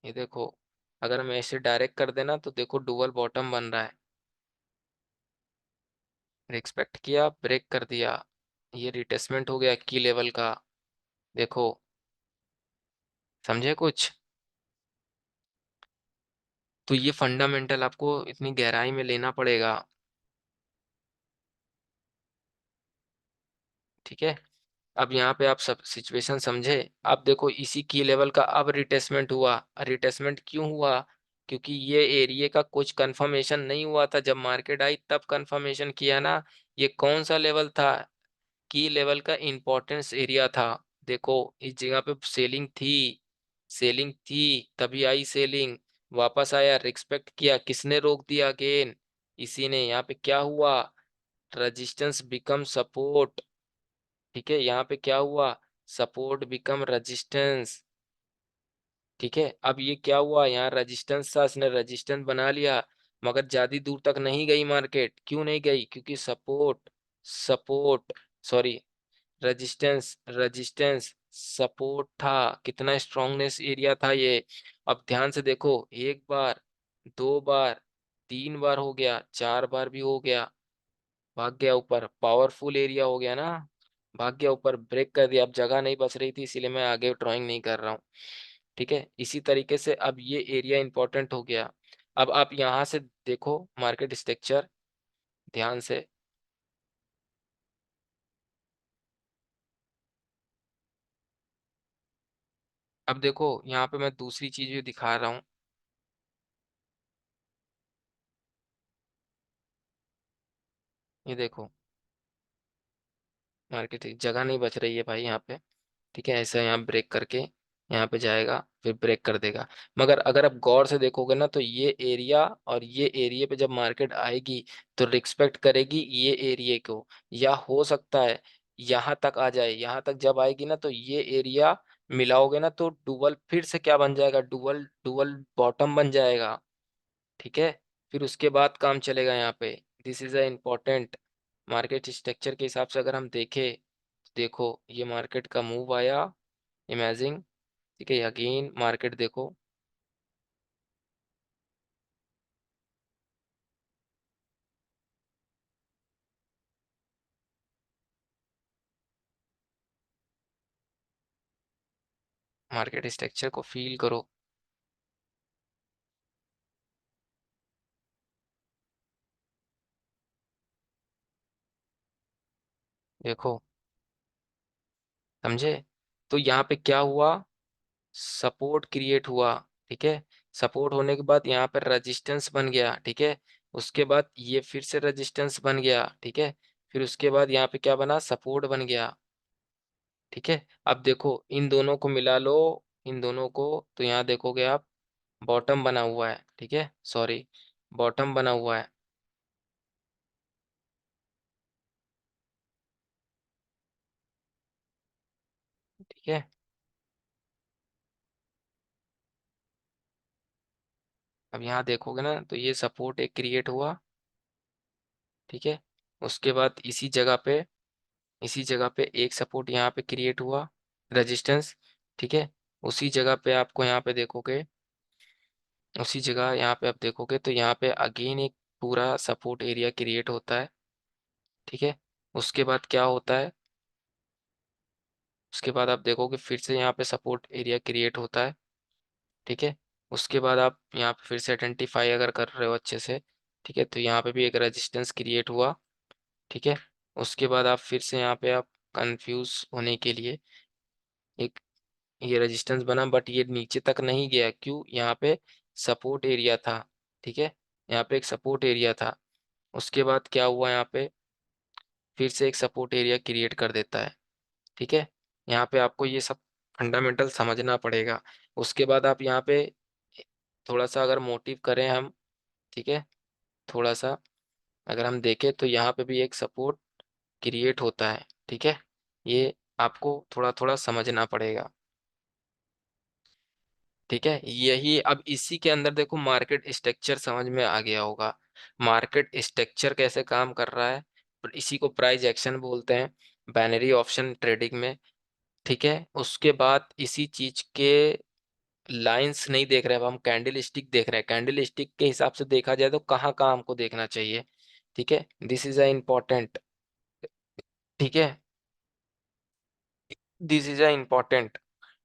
ये देखो, अगर मैं इसे डायरेक्ट कर देना तो देखो डुअल बॉटम बन रहा है। रिस्पेक्ट किया, ब्रेक कर दिया, ये रिटेस्टमेंट हो गया की लेवल का, देखो, समझे कुछ। तो ये फंडामेंटल आपको इतनी गहराई में लेना पड़ेगा, ठीक है। अब यहाँ पे आप सब सिचुएशन समझे। अब देखो इसी की लेवल का अब रिटेस्टमेंट हुआ। रिटेस्टमेंट क्यों हुआ, क्योंकि ये एरिया का कुछ कंफर्मेशन नहीं हुआ था, जब मार्केट आई तब कंफर्मेशन किया ना। ये कौन सा लेवल था, की लेवल का इंपॉर्टेंस एरिया था। देखो इस जगह पे सेलिंग थी, सेलिंग थी, तभी आई सेलिंग, वापस आया, रिस्पेक्ट किया, किसने रोक दिया अगेन, इसी ने। यहाँ पे क्या हुआ, रेजिस्टेंस बिकम सपोर्ट, ठीक है, यहाँ पे क्या हुआ, सपोर्ट बिकम रेजिस्टेंस, ठीक है। अब ये क्या हुआ, यहाँ रेजिस्टेंस था, इसने रेजिस्टेंस बना लिया, मगर ज्यादा दूर तक नहीं गई मार्केट, क्यों नहीं गई, क्योंकि support, support, sorry, resistance, resistance, support था, कितना स्ट्रांगनेस एरिया था ये। अब ध्यान से देखो, एक बार, दो बार, तीन बार हो गया, चार बार भी हो गया, भाग गया ऊपर, पावरफुल एरिया हो गया ना, भाग गया ऊपर, ब्रेक कर दिया। अब जगह नहीं बच रही थी, इसीलिए मैं आगे ड्राइंग नहीं कर रहा हूँ, ठीक है। इसी तरीके से अब ये एरिया इंपॉर्टेंट हो गया। अब आप यहाँ से देखो मार्केट स्ट्रक्चर ध्यान से। अब देखो यहाँ पे मैं दूसरी चीज भी दिखा रहा हूँ, ये देखो, मार्केट जगह नहीं बच रही है भाई यहाँ पे, ठीक है। ऐसा यहाँ ब्रेक करके यहाँ पे जाएगा, फिर ब्रेक कर देगा। मगर अगर आप गौर से देखोगे ना तो ये एरिया और ये एरिया पे जब मार्केट आएगी तो रिस्पेक्ट करेगी ये एरिया को, या हो सकता है यहाँ तक आ जाए। यहाँ तक जब आएगी ना तो ये एरिया मिलाओगे ना तो डुअल फिर से क्या बन जाएगा, डुअल, डुअल बॉटम बन जाएगा, ठीक है। फिर उसके बाद काम चलेगा यहाँ पे। This is a important market structure के हिसाब से अगर हम देखें तो देखो ये मार्केट का मूव आया, इमेजिन, ठीक है, अगेन मार्केट देखो, मार्केट स्ट्रक्चर को फील करो, देखो, समझे। तो यहाँ पे क्या हुआ, सपोर्ट क्रिएट हुआ, ठीक है। सपोर्ट होने के बाद यहाँ पर रेजिस्टेंस बन गया, ठीक है। उसके बाद ये फिर से रेजिस्टेंस बन गया, ठीक है। फिर उसके बाद यहाँ पे क्या बना, सपोर्ट बन गया, ठीक है। अब देखो इन दोनों को मिला लो, इन दोनों को, तो यहाँ देखोगे आप बॉटम बना हुआ है, ठीक है, सॉरी, बॉटम बना हुआ है, ठीक है। अब यहाँ देखोगे ना तो ये सपोर्ट एक क्रिएट हुआ, ठीक है। उसके बाद इसी जगह पे एक सपोर्ट यहाँ पे क्रिएट हुआ, रेजिस्टेंस, ठीक है। उसी जगह पे आपको यहाँ पे देखोगे, उसी जगह यहाँ पे आप देखोगे तो यहाँ पे अगेन एक पूरा सपोर्ट एरिया क्रिएट होता है, ठीक है। उसके बाद क्या होता है, उसके बाद आप देखोगे फिर से यहाँ पे सपोर्ट एरिया क्रिएट होता है, ठीक है। उसके बाद आप यहाँ पे फिर से आइडेंटिफाई अगर कर रहे हो अच्छे से, ठीक है, तो यहाँ पे भी एक रेजिस्टेंस क्रिएट हुआ, ठीक है। उसके बाद आप फिर से यहाँ पे आप कंफ्यूज होने के लिए एक ये रेजिस्टेंस बना, बट ये नीचे तक नहीं गया, क्यों, यहाँ पे सपोर्ट एरिया था, ठीक है, यहाँ पे एक सपोर्ट एरिया था। उसके बाद क्या हुआ, यहाँ पे फिर से एक सपोर्ट एरिया क्रिएट कर देता है, ठीक है। यहाँ पे आपको ये सब फंडामेंटल समझना पड़ेगा। उसके बाद आप यहाँ पे थोड़ा सा अगर मोटिव करें हम, ठीक है, थोड़ा सा अगर हम देखें तो यहाँ पे भी एक सपोर्ट क्रिएट होता है, ठीक है। ये आपको थोड़ा थोड़ा समझना पड़ेगा, ठीक है। यही अब इसी के अंदर देखो मार्केट स्ट्रक्चर समझ में आ गया होगा। मार्केट स्ट्रक्चर कैसे काम कर रहा है, इसी को प्राइस एक्शन बोलते हैं बाइनरी ऑप्शन ट्रेडिंग में, ठीक है। उसके बाद इसी चीज के लाइंस नहीं देख रहे, अब हम कैंडल स्टिक देख रहे हैं। कैंडल स्टिक के हिसाब से देखा जाए तो कहाँ कहाँ हमको देखना चाहिए, ठीक है। दिस इज अ इम्पोर्टेंट, ठीक है, दिस इज अ इम्पोर्टेंट।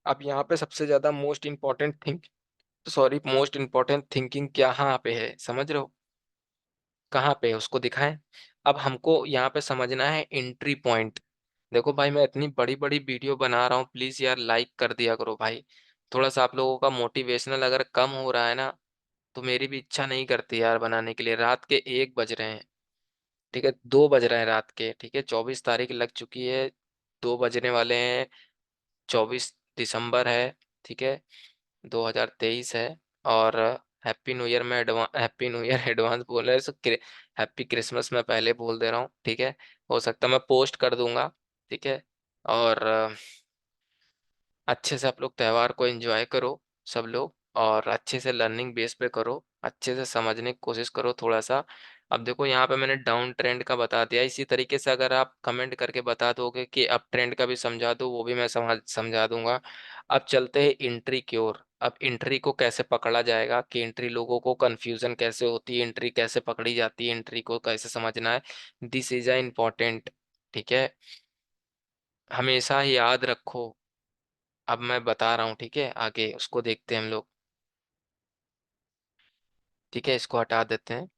अब यहाँ पे सबसे ज्यादा most important thing, sorry, most important thinking कहाँ पे है, समझ रहे हो, कहाँ पे है उसको दिखाएं। अब हमको यहाँ पे समझना है एंट्री पॉइंट। देखो भाई, मैं इतनी बड़ी बड़ी वीडियो बना रहा हूँ, प्लीज यार लाइक कर दिया करो भाई। थोड़ा सा आप लोगों का मोटिवेशनल अगर कम हो रहा है ना, तो मेरी भी इच्छा नहीं करती यार बनाने के लिए। रात के 1 बज रहे हैं, ठीक है, 2 बज रहे हैं रात के, ठीक है, 24 तारीख लग चुकी है, 2 बजने वाले हैं, 24 दिसंबर है, ठीक है, 2023 है। और हैप्पी न्यू ईयर, मैं advance happy new year advance बोल रहे हैं, सो हैप्पी क्रिसमस मैं पहले बोल दे रहा हूँ, ठीक है। हो सकता है मैं पोस्ट कर दूंगा, ठीक है। और अच्छे से आप लोग त्योहार को एंजॉय करो सब लोग, और अच्छे से लर्निंग बेस पे करो, अच्छे से समझने की कोशिश करो थोड़ा सा। अब देखो यहाँ पे मैंने डाउन ट्रेंड का बता दिया, इसी तरीके से अगर आप कमेंट करके बता दोगे कि अप ट्रेंड का भी समझा दो, वो भी मैं समझा दूंगा। अब चलते हैं एंट्री की ओर। अब एंट्री को कैसे पकड़ा जाएगा, कि एंट्री लोगों को कंफ्यूजन कैसे होती है, एंट्री कैसे पकड़ी जाती है, एंट्री को कैसे समझना है, दिस इज अ इम्पोर्टेंट, ठीक है, हमेशा ही याद रखो। अब मैं बता रहा हूँ, ठीक है, आगे उसको देखते हैं हम लोग, ठीक है, इसको हटा देते हैं।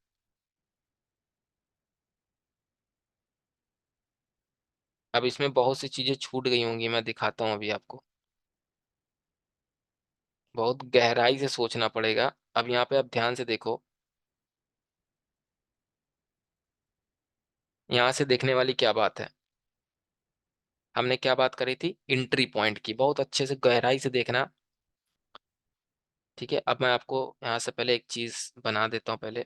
अब इसमें बहुत सी चीजें छूट गई होंगी, मैं दिखाता हूँ अभी आपको। बहुत गहराई से सोचना पड़ेगा। अब यहाँ पे आप ध्यान से देखो, यहाँ से देखने वाली क्या बात है, हमने क्या बात करी थी, एंट्री पॉइंट की, बहुत अच्छे से गहराई से देखना, ठीक है। अब मैं आपको यहाँ से पहले एक चीज बना देता हूँ पहले,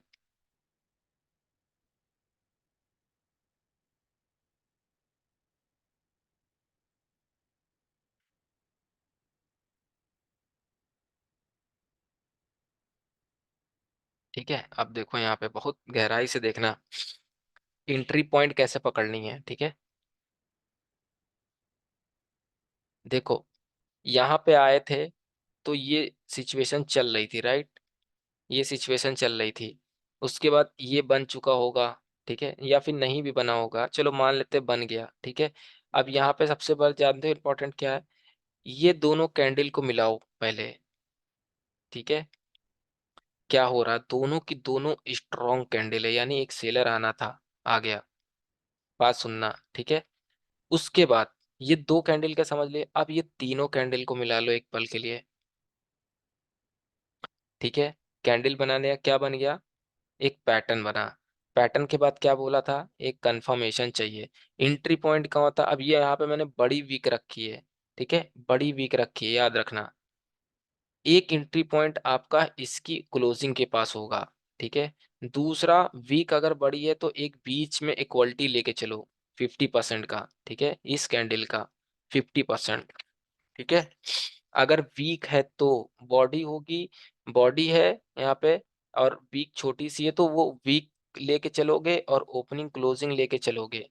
ठीक है। अब देखो यहाँ पे बहुत गहराई से देखना, एंट्री पॉइंट कैसे पकड़नी है, ठीक है। देखो यहाँ पे आए थे तो ये सिचुएशन चल रही थी, राइट, ये सिचुएशन चल रही थी। उसके बाद ये बन चुका होगा, ठीक है, या फिर नहीं भी बना होगा, चलो मान लेते बन गया, ठीक है। अब यहाँ पे सबसे बड़ा जानते हो इंपॉर्टेंट क्या है, ये दोनों कैंडल को मिलाओ पहले, ठीक है। क्या हो रहा है, दोनों की दोनों स्ट्रॉन्ग कैंडल है, यानी एक सेलर आना था, आ गया, बात सुनना, ठीक है। उसके बाद ये दो कैंडल का समझ लिए, अब ये तीनों कैंडल को मिला लो एक पल के लिए, ठीक है। कैंडल बनाने का क्या बन गया, एक पैटर्न बना। पैटर्न के बाद क्या बोला था, एक कंफर्मेशन चाहिए। एंट्री पॉइंट कहाँ होता, अब ये यहाँ पे मैंने बड़ी वीक रखी है, ठीक है, बड़ी वीक रखी है, याद रखना। एक एंट्री पॉइंट आपका इसकी क्लोजिंग के पास होगा, ठीक है। दूसरा, वीक अगर बड़ी है तो एक बीच में इक्वलिटी लेके चलो 50% का, ठीक है, इस कैंडल का 50%, ठीक है। अगर वीक है तो बॉडी होगी, बॉडी है यहाँ पे, और वीक छोटी सी है तो वो वीक लेके चलोगे और ओपनिंग क्लोजिंग लेके चलोगे,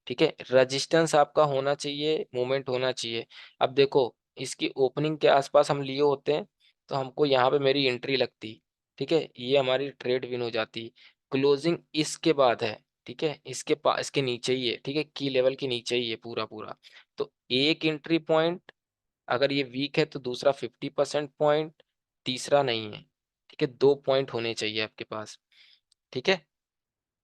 ठीक है। रजिस्टेंस आपका होना चाहिए, मूवमेंट होना चाहिए। अब देखो इसकी ओपनिंग के आसपास हम लिए होते हैं, तो हमको यहाँ पे मेरी एंट्री लगती, ठीक है, ये हमारी ट्रेड विन हो जाती। क्लोजिंग इसके बाद है, ठीक है, इसके पास, इसके नीचे ही है, ठीक है, की लेवल के नीचे ही है पूरा पूरा। तो एक एंट्री पॉइंट, अगर ये वीक है तो दूसरा 50% पॉइंट, तीसरा नहीं है, ठीक है, 2 पॉइंट होने चाहिए आपके पास, ठीक है।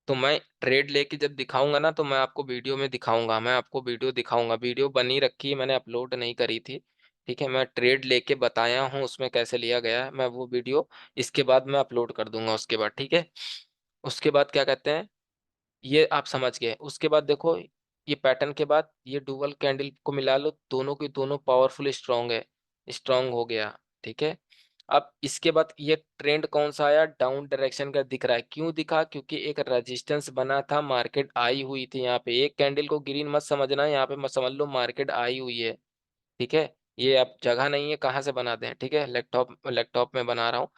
तो मैं ट्रेड लेके जब दिखाऊंगा ना, तो मैं आपको वीडियो में दिखाऊंगा, मैं आपको वीडियो दिखाऊंगा, वीडियो बनी रखी है, मैंने अपलोड नहीं करी थी, ठीक है। मैं ट्रेड लेके बताया हूँ उसमें कैसे लिया गया है, मैं वो वीडियो इसके बाद मैं अपलोड कर दूंगा उसके बाद, ठीक है। उसके बाद क्या कहते हैं, ये आप समझ गए। उसके बाद देखो ये पैटर्न के बाद ये डुअल कैंडल को मिला लो, दोनों की दोनों पावरफुल स्ट्रांग है, स्ट्रांग हो गया। ठीक है, अब इसके बाद ये ट्रेंड कौन सा आया, डाउन डायरेक्शन का दिख रहा है। क्यों दिखा, क्योंकि एक रेजिस्टेंस बना था, मार्केट आई हुई थी यहाँ पे। एक कैंडल को ग्रीन मत समझना, यहाँ पे मत समझ लो मार्केट आई हुई है। ठीक है, ये अब जगह नहीं है कहाँ से बना दें। ठीक है, लैपटॉप में बना रहा हूँ,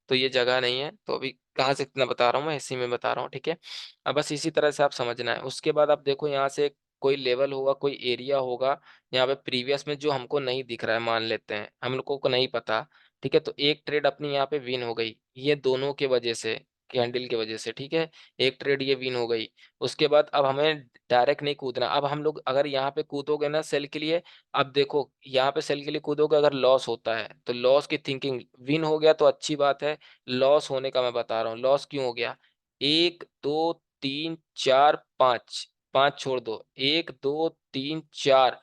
तो ये जगह नहीं है, तो अभी कहाँ से इतना बता रहा हूँ मैं, इसी में बता रहा हूँ। ठीक है, अब बस इसी तरह से आप समझना है। उसके बाद आप देखो यहाँ से कोई लेवल होगा, कोई एरिया होगा यहाँ पे प्रीवियस में, जो हमको नहीं दिख रहा है, मान लेते हैं हम लोगों को नहीं पता। ठीक है, तो एक ट्रेड अपनी यहाँ पे विन हो गई, ये दोनों के वजह से, कैंडल के वजह से। ठीक है, एक ट्रेड ये विन हो गई। उसके बाद अब हमें डायरेक्ट नहीं कूदना। अब हम लोग अगर यहाँ पे कूदोगे ना सेल के लिए, अब देखो यहाँ पे सेल के लिए कूदोगे, अगर लॉस होता है तो लॉस की थिंकिंग, विन हो गया तो अच्छी बात है, लॉस होने का मैं बता रहा हूँ। लॉस क्यों हो गया, एक दो तीन चार पाँच, पाँच छोड़ दो, एक दो तीन चार,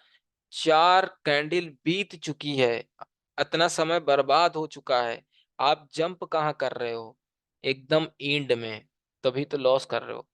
चार कैंडल बीत चुकी है, इतना समय बर्बाद हो चुका है। आप जंप कहाँ कर रहे हो, एकदम एंड में, तभी तो लॉस कर रहे हो।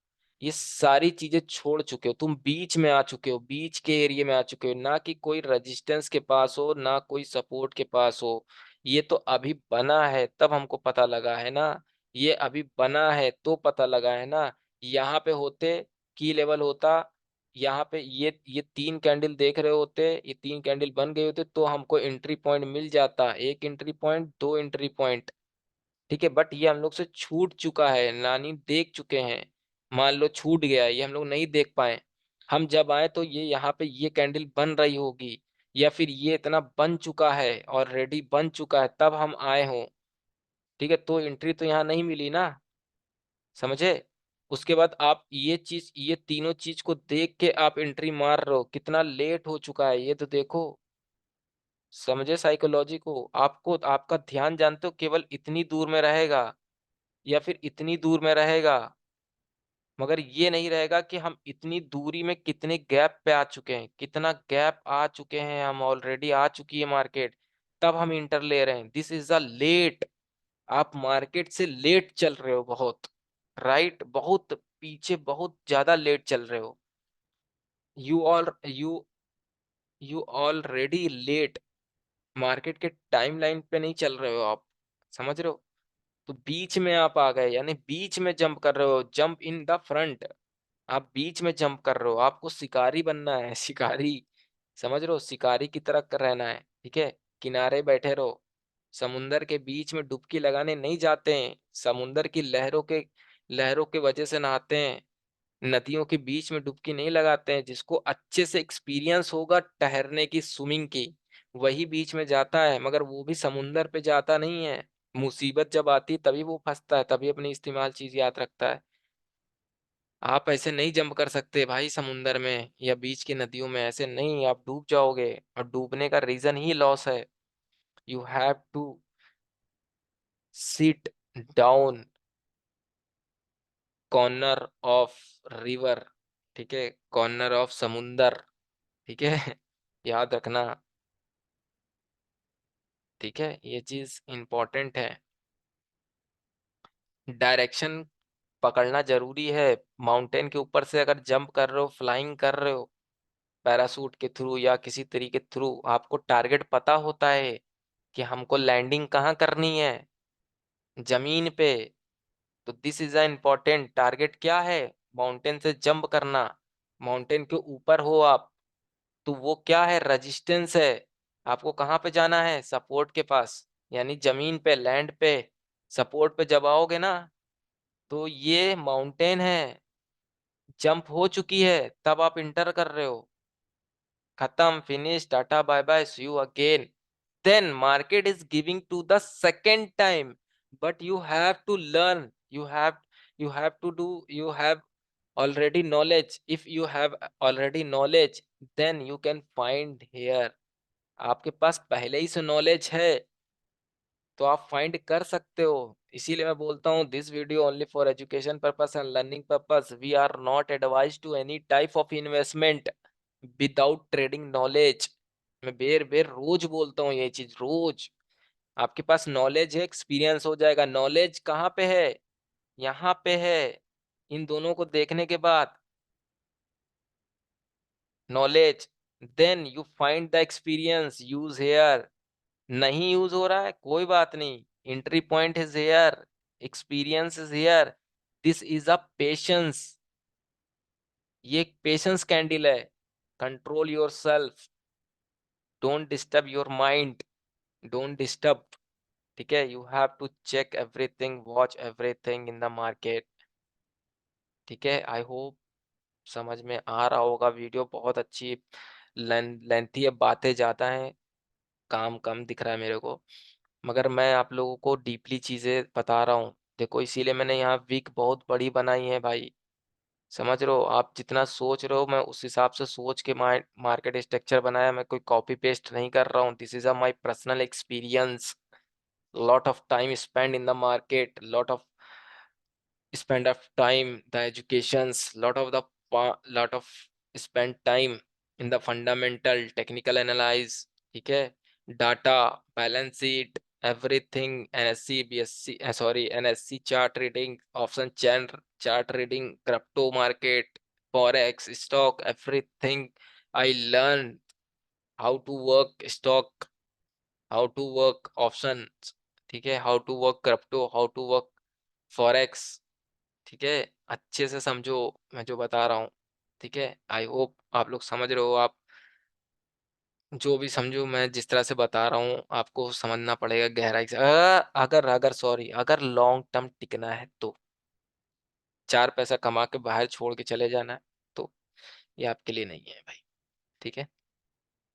ये सारी चीजें छोड़ चुके हो, तुम बीच में आ चुके हो, बीच के एरिया में आ चुके हो, ना कि कोई रेजिस्टेंस के पास हो, ना कोई सपोर्ट के पास हो। ये तो अभी बना है तब हमको पता लगा है ना, ये अभी बना है तो पता लगा है ना। यहाँ पे होते, की लेवल होता, यहाँ पे ये तीन कैंडल देख रहे होते, ये तीन कैंडल बन गए होते, तो हमको एंट्री पॉइंट मिल जाता, एक एंट्री पॉइंट, दो एंट्री पॉइंट। ठीक है, बट ये हम लोग से छूट चुका है, नानी देख चुके हैं। मान लो छूट गया, ये हम लोग नहीं देख पाए। हम जब आए तो ये यहाँ पे ये कैंडल बन रही होगी, या फिर ये इतना बन चुका है, ऑलरेडी बन चुका है, तब हम आए हों। ठीक है, तो एंट्री तो यहाँ नहीं मिली ना, समझे। उसके बाद आप ये चीज, ये तीनों चीज को देख के आप एंट्री मार रहे हो, कितना लेट हो चुका है ये तो देखो। समझे साइकोलॉजी को, आपको आपका ध्यान जानते हो केवल इतनी दूर में रहेगा, या फिर इतनी दूर में रहेगा, मगर ये नहीं रहेगा कि हम इतनी दूरी में कितने गैप पे आ चुके हैं, कितना गैप आ चुके हैं हम, ऑलरेडी आ चुकी है मार्केट, तब हम इंटर ले रहे हैं। दिस इज अ लेट, आप मार्केट से लेट चल रहे हो बहुत, राइट, बहुत पीछे, बहुत ज्यादा लेट चल रहे हो। You all you already late, market के टाइमलाइन पे नहीं चल रहे हो आप, समझ रहे हो। तो बीच में आप आ गए, यानी बीच में जंप कर रहे हो, जंप इन द फ्रंट। आप बीच में जंप कर रहे हो, आपको शिकारी बनना है, शिकारी, समझ रहे हो, शिकारी की तरह कर रहना है। ठीक है, किनारे बैठे रहो, समुंदर के बीच में डुबकी लगाने नहीं जाते हैं, समुंदर की लहरों के वजह से नहाते हैं, नदियों के बीच में डुबकी नहीं लगाते हैं। जिसको अच्छे से एक्सपीरियंस होगा ठहरने की, स्विमिंग की, वही बीच में जाता है, मगर वो भी समुंदर पे जाता नहीं है। मुसीबत जब आती है तभी वो फंसता है, तभी अपनी इस्तेमाल चीज याद रखता है। आप ऐसे नहीं जंप कर सकते भाई समुंदर में या बीच की नदियों में, ऐसे नहीं, आप डूब जाओगे, और डूबने का रीजन ही लॉस है। You have to sit down corner of river, ठीक है, कॉर्नर ऑफ समुंदर। ठीक है, याद रखना। ठीक है, ये चीज इंपॉर्टेंट है। डायरेक्शन पकड़ना जरूरी है। माउंटेन के ऊपर से अगर जंप कर रहे हो, फ्लाइंग कर रहे हो, पैरासूट के थ्रू या किसी तरीके थ्रू, आपको टारगेट पता होता है कि हमको लैंडिंग कहाँ करनी है, जमीन पे। तो this is a important target, क्या है, माउंटेन से जंप करना। माउंटेन के ऊपर हो आप, तो वो क्या है, रेजिस्टेंस है। आपको कहाँ पे जाना है, सपोर्ट के पास, यानी जमीन पे, लैंड पे। सपोर्ट पे जब आओगे ना, तो ये माउंटेन है, जंप हो चुकी है, तब आप इंटर कर रहे हो। खत्म, finish, tata bye bye, see you again. Then market is giving to the second time, but you have to learn, you have to do, you have already knowledge. If you have already knowledge, then you can find here, आपके पास पहले ही से knowledge है, तो आप find कर सकते हो। इसीलिए मैं बोलता हूँ, this video only for education purpose and learning purpose, we are not advise to any type of investment without trading knowledge. मैं बेर बेर रोज बोलता हूँ ये चीज, रोज। आपके पास नॉलेज है, एक्सपीरियंस हो जाएगा। नॉलेज कहाँ पे है, यहाँ पे है, इन दोनों को देखने के बाद। knowledge, then you find the experience, use here. नहीं यूज हो रहा है, कोई बात नहीं, entry point is here, experience is here, this is a patience. ये एक पेशेंस कैंडल है। Control yourself, don't disturb your mind, don't disturb. ठीक है, you have to check everything, watch everything in the market. ठीक है, I hope समझ में आ रहा होगा। वीडियो बहुत अच्छी लेंथी है, बातें ज्यादा हैं, काम कम दिख रहा है मेरे को, मगर मैं आप लोगों को डीपली चीजें बता रहा हूँ। देखो, इसीलिए मैंने यहाँ वीक बहुत बड़ी बनाई है भाई। समझ रहे हो, आप जितना सोच रहे हो मैं उस हिसाब से सोच के मार्केट स्ट्रक्चर बनाया। मैं कोई कॉपी पेस्ट नहीं कर रहा हूँ, this is a my personal experience. lot of time spent in the market, lot of spend of time the educations, lot of spend time in the fundamental technical analyze। ठीक है, data, balance sheet, everything, NSC BSC sorry NSC chart reading, option chain chart reading, crypto market, forex, stock, everything I learn. How to work stock, how to work option, ठीक है, how to work crypto, how to work forex. ठीक है, अच्छे से समझो मैं जो बता रहा हूँ। ठीक है, आई होप आप लोग समझ रहे हो। आप जो भी समझो, मैं जिस तरह से बता रहा हूँ आपको समझना पड़ेगा गहराई से। अगर अगर सॉरी अगर लॉन्ग टर्म टिकना है तो, चार पैसा कमा के बाहर छोड़ के चले जाना है तो ये आपके लिए नहीं है भाई। ठीक है,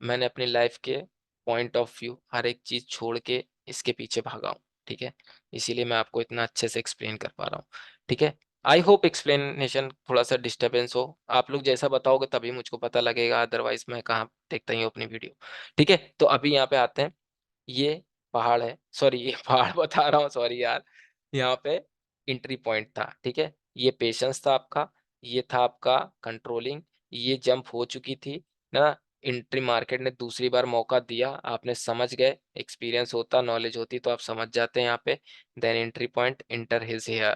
मैंने अपनी लाइफ के पॉइंट ऑफ व्यू हर एक चीज छोड़ के इसके पीछे भागा हूँ। ठीक है, इसीलिए मैं आपको इतना अच्छे से एक्सप्लेन कर पा रहा हूँ। ठीक है, आई होप एक्सप्लेनेशन थोड़ा सा डिस्टरबेंस हो, आप लोग जैसा बताओगे तभी मुझको पता लगेगा, अदरवाइज मैं कहाँ देखता ही हूँ अपनी वीडियो। ठीक है, तो अभी यहाँ पे आते हैं। ये पहाड़ है, सॉरी ये पहाड़ बता रहा हूँ, सॉरी यार। यहाँ पे एंट्री पॉइंट था। ठीक है, ये पेशेंस था आपका, ये था आपका कंट्रोलिंग, ये जंप हो चुकी थी ना। एंट्री मार्केट ने दूसरी बार मौका दिया, आपने समझ गए, एक्सपीरियंस होता, नॉलेज होती तो आप समझ जाते हैं यहाँ पे। Then entry point, enter is here.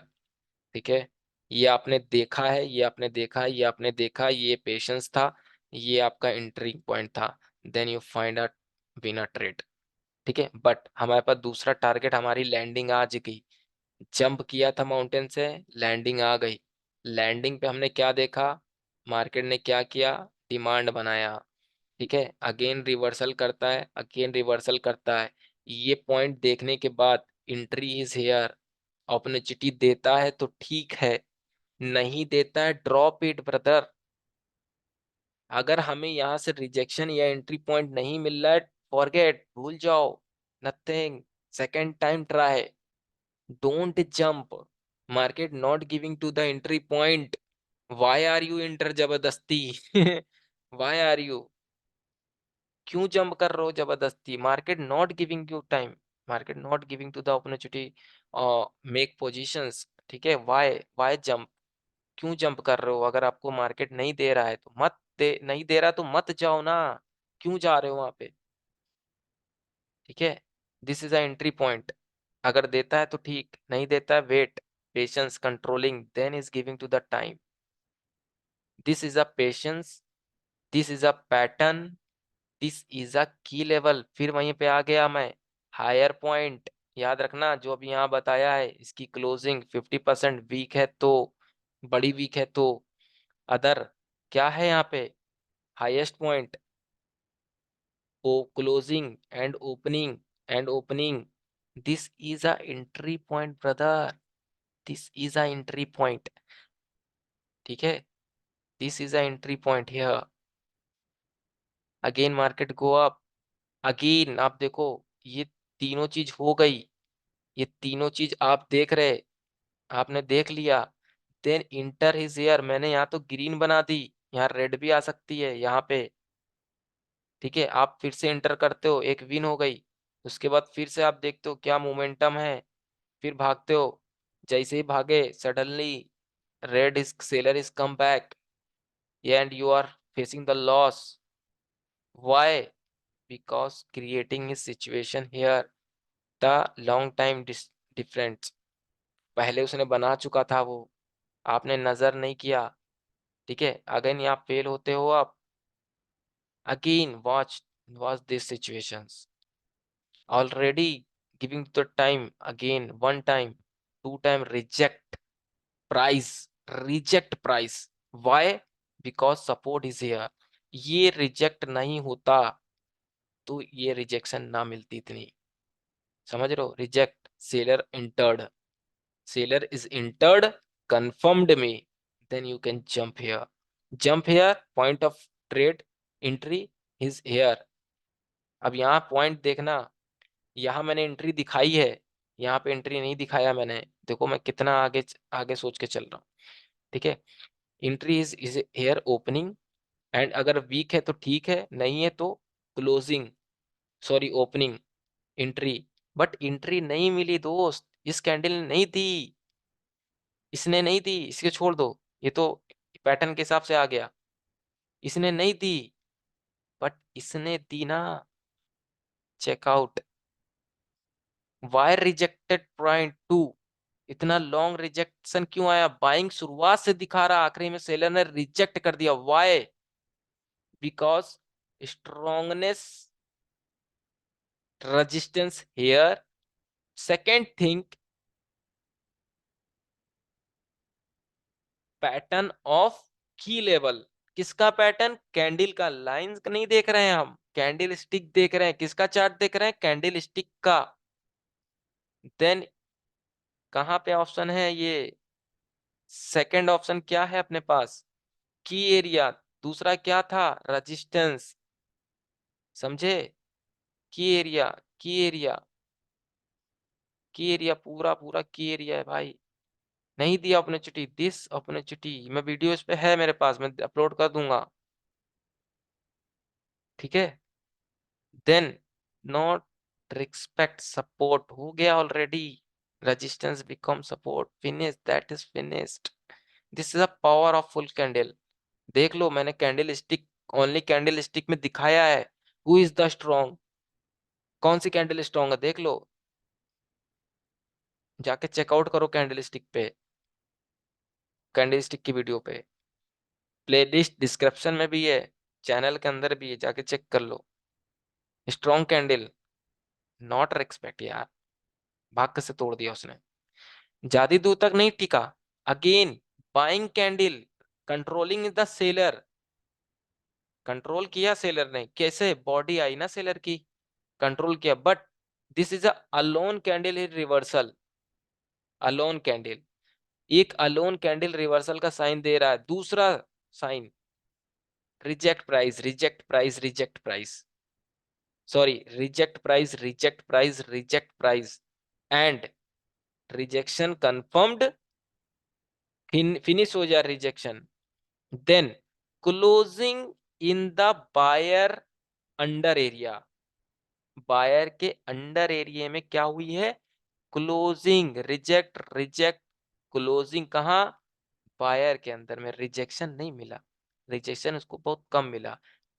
ठीक है, ये आपने देखा है, ये आपने देखा है, ये आपने देखा, ये पेशेंस था, ये आपका एंट्री पॉइंट था। Then you find a winner trade. ठीक है, बट हमारे पास दूसरा टारगेट, हमारी लैंडिंग आज गई। जंप किया था माउंटेन से, लैंडिंग आ गई। लैंडिंग पे हमने क्या देखा, मार्केट ने क्या किया, डिमांड बनाया। ठीक है, अगेन रिवर्सल करता है, अगेन रिवर्सल करता है। ये पॉइंट देखने के बाद एंट्री इज हेयर। अपॉर्चुनिटी देता है तो ठीक है, नहीं देता है ड्रॉप इट ब्रदर। अगर हमें यहाँ से रिजेक्शन या एंट्री पॉइंट नहीं मिल रहा है, फॉरगेट, भूल जाओ, nothing, second time try, don't jump. Market not giving to the entry point, why are you enter जबरदस्ती वाई आर यू, क्यों जंप कर रहे हो जबरदस्ती? Market not giving you time, market not giving to the opportunity make positions. ठीक है, why why jump, क्यों jump कर रहे हो? अगर आपको मार्केट नहीं दे रहा है तो मत दे, नहीं दे रहा तो मत जाओ ना, क्यों जा रहे हो वहां पे? ठीक है, this is a entry point. अगर देता है तो ठीक, नहीं देता है wait, patience, controlling, then is giving to the time. This is a patience, this is a pattern, this is a key level. फिर वहीं पे आ गया मैं, हायर पॉइंट। याद रखना जो अभी यहाँ बताया है, इसकी क्लोजिंग 50% वीक है तो, बड़ी वीक है तो, अदर क्या है यहाँ पे, हाईएस्ट पॉइंट, ओ closing and opening, this is a entry point brother, this is a entry point. ठीक है, this is a entry point here. Again market go up, again आप देखो, ये तीनों चीज हो गई, ये तीनों चीज आप देख रहे, आपने देख लिया। देन इंटर हिज एयर, मैंने यहाँ तो ग्रीन बना दी, यहाँ रेड भी आ सकती है यहाँ पे। ठीक है, आप फिर से इंटर करते हो, एक विन हो गई। उसके बाद फिर से आप देखते हो क्या मोमेंटम है, फिर भागते हो। जैसे ही भागे, suddenly red is seller is come back and you are facing the loss. Why? Because creating is situation here, the long time difference, पहले उसने बना चुका था वो, आपने नजर नहीं किया। ठीक है, अगेन यहाँ फेल होते हो आप, Again, watch these situations. Already giving the time, again one time, two time, price, reject price. Why? Because support is here. ये रिजेक्ट नहीं होता तो ये रिजेक्शन ना मिलती इतनी, समझ रहे हो? Reject, seller is entered, confirmed me, then you can jump here, point of trade entry is here. अब यहाँ पॉइंट देखना, यहाँ मैंने एंट्री दिखाई है, यहाँ पे एंट्री नहीं दिखाया मैंने, देखो मैं कितना आगे आगे सोच के चल रहा हूँ, ठीक है? Entry is here opening, and अगर वीक है तो ठीक है, नहीं है तो closing, sorry opening, entry. But entry नहीं मिली दोस्त, इस कैंडल ने नहीं दी, इसने नहीं दी, इसके छोड़ दो, ये तो पैटर्न के हिसाब से आ गया, इसने नहीं दी, बट इसने दी ना, checkout. Why are rejected point two, इतना लॉन्ग रिजेक्शन क्यों आया? बाइंग शुरुआत से दिखा रहा, आखिरी में सेलर ने रिजेक्ट कर दिया। Why? Because strongness, resistance here. Second thing, pattern of key level. किसका पैटर्न? कैंडल का। लाइंस नहीं देख रहे हैं हम, कैंडल स्टिक देख रहे हैं। किसका चार्ट देख रहे हैं? कैंडल स्टिक का। देन कहां पे ऑप्शन है ये? सेकंड ऑप्शन क्या है अपने पास? की एरिया। दूसरा क्या था? रेजिस्टेंस। समझे? की एरिया, की एरिया, की एरिया, पूरा पूरा की एरिया है भाई। नहीं दिया अपॉर्चुनिटी, दिस अपॉर्चुनिटी, मैं वीडियो इस पे है मेरे पास, मैं अपलोड कर दूंगा, ठीक है? देन नॉट रिस्पेक्ट सपोर्ट, हो गया already, resistance become support, finish, that is finished. This is a power of full candle. देख लो, मैंने candle stick, only candle stick में दिखाया है हु इज द स्ट्रॉन्ग, कौन सी कैंडल स्ट्रॉन्ग है, देख लो, जाके चेकआउट करो कैंडल स्टिक पे, कैंडल स्टिक की वीडियो पे, प्लेलिस्ट डिस्क्रिप्शन में भी है, चैनल के अंदर भी है, जाके चेक कर लो। स्ट्रॉन्ग कैंडल, नॉट रिस्पेक्ट यार, भाग्य से तोड़ दिया उसने, ज्यादा दूर तक नहीं टिका। Again buying candle, controlling the seller, control किया सेलर ने, कैसे? बॉडी आई ना सेलर की, कंट्रोल किया, but this is a alone candle in reversal. Alone candle, एक अलोन कैंडल रिवर्सल का साइन दे रहा है। दूसरा sign, reject price, reject price, reject price, sorry, reject price, reject price, reject price, and rejection confirmed, finish हो जाए rejection. Then closing in the buyer under area, buyer के under area में क्या हुई है? क्लोजिंग, रिजेक्ट, रिजेक्ट, क्लोजिंग कहाँ? Buyer के अंदर में। रिजेक्शन नहीं मिला, रिजेक्शन उसको बहुत कम मिला।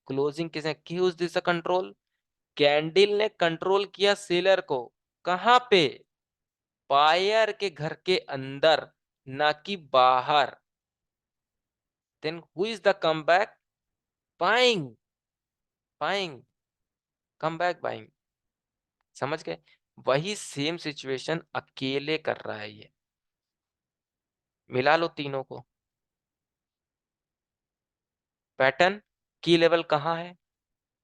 क्लोजिंग किसने की? उस दिस कंट्रोल, कैंडल ने कंट्रोल किया सेलर को, कहां पे? बायर के घर के अंदर, ना कि बाहर। Then who is the come back? Buying, buying, come back buying, समझ गए? वही सेम सिचुएशन अकेले कर रहा है ये, मिला लो तीनों को। पैटर्न, की लेवल कहाँ है?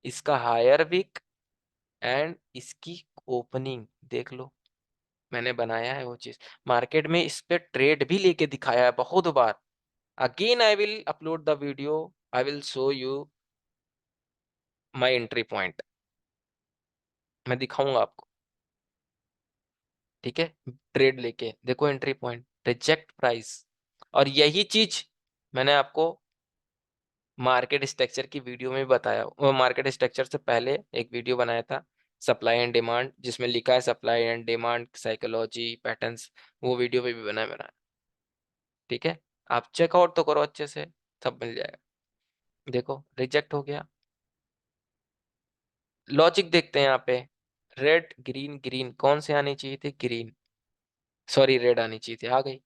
इसका हायर विक, एंड इसकी ओपनिंग देख लो, मैंने बनाया है वो चीज, मार्केट में इस पे ट्रेड भी लेके दिखाया है बहुत बार। Again I will upload the video, I will show you my entry point, मैं दिखाऊंगा आपको, ठीक है? ट्रेड लेके देखो, एंट्री पॉइंट, रिजेक्ट प्राइस। और यही चीज मैंने आपको मार्केट स्ट्रक्चर की वीडियो में भी बताया, वो मार्केट स्ट्रक्चर से पहले एक वीडियो बनाया था, सप्लाई एंड डिमांड, जिसमें लिखा है supply and demand psychology patterns, वो वीडियो भी बनाया मैंने, ठीक है? आप चेकआउट तो करो अच्छे से, सब मिल जाएगा। देखो रिजेक्ट हो गया। लॉजिक देखते हैं यहाँ पे, रेड ग्रीन ग्रीन, कौन से आनी चाहिए थी? ग्रीन, सॉरी रेड आनी चाहिए थी, आ गई।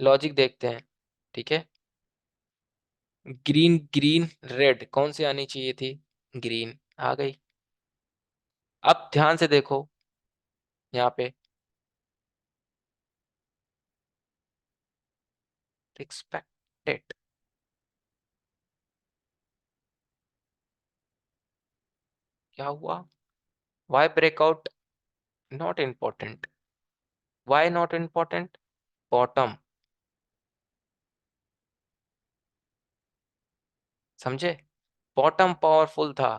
लॉजिक देखते हैं, ठीक है? ग्रीन ग्रीन रेड, कौन सी आनी चाहिए थी? ग्रीन आ गई। अब ध्यान से देखो यहाँ पे, रिस्पेक्टेड, क्या हुआ? Why breakout not important? Why not important? Bottom, समझे? बॉटम पावरफुल था,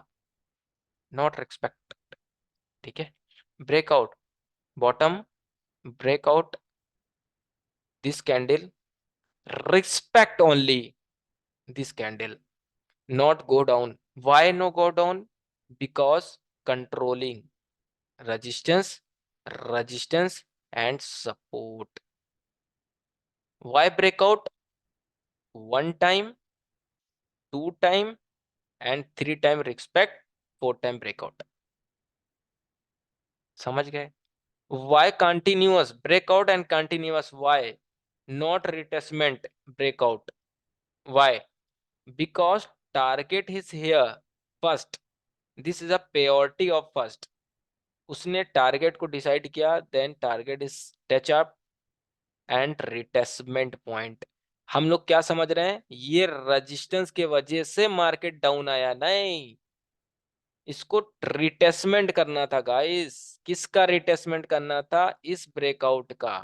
नॉट रिस्पेक्ट, ठीक है। Breakout, bottom breakout this candle, respect only this candle, not go down. Why no go down? Because controlling resistance, resistance and support. Why breakout? One time, two time and three time respect, four time breakout. समझ गए? Why continuous breakout and continuous? Why not retracement breakout? Why? Because target is here first. This is a priority of first. उसने target को decide किया, then target is touch up and retestment point. हम लोग क्या समझ रहे हैं, ये रेजिस्टेंस के वजह से मार्केट डाउन आया, नहीं, इसको रिटेस्टमेंट करना था गाइस। किसका रिटेस्टमेंट करना था? इस ब्रेकआउट का,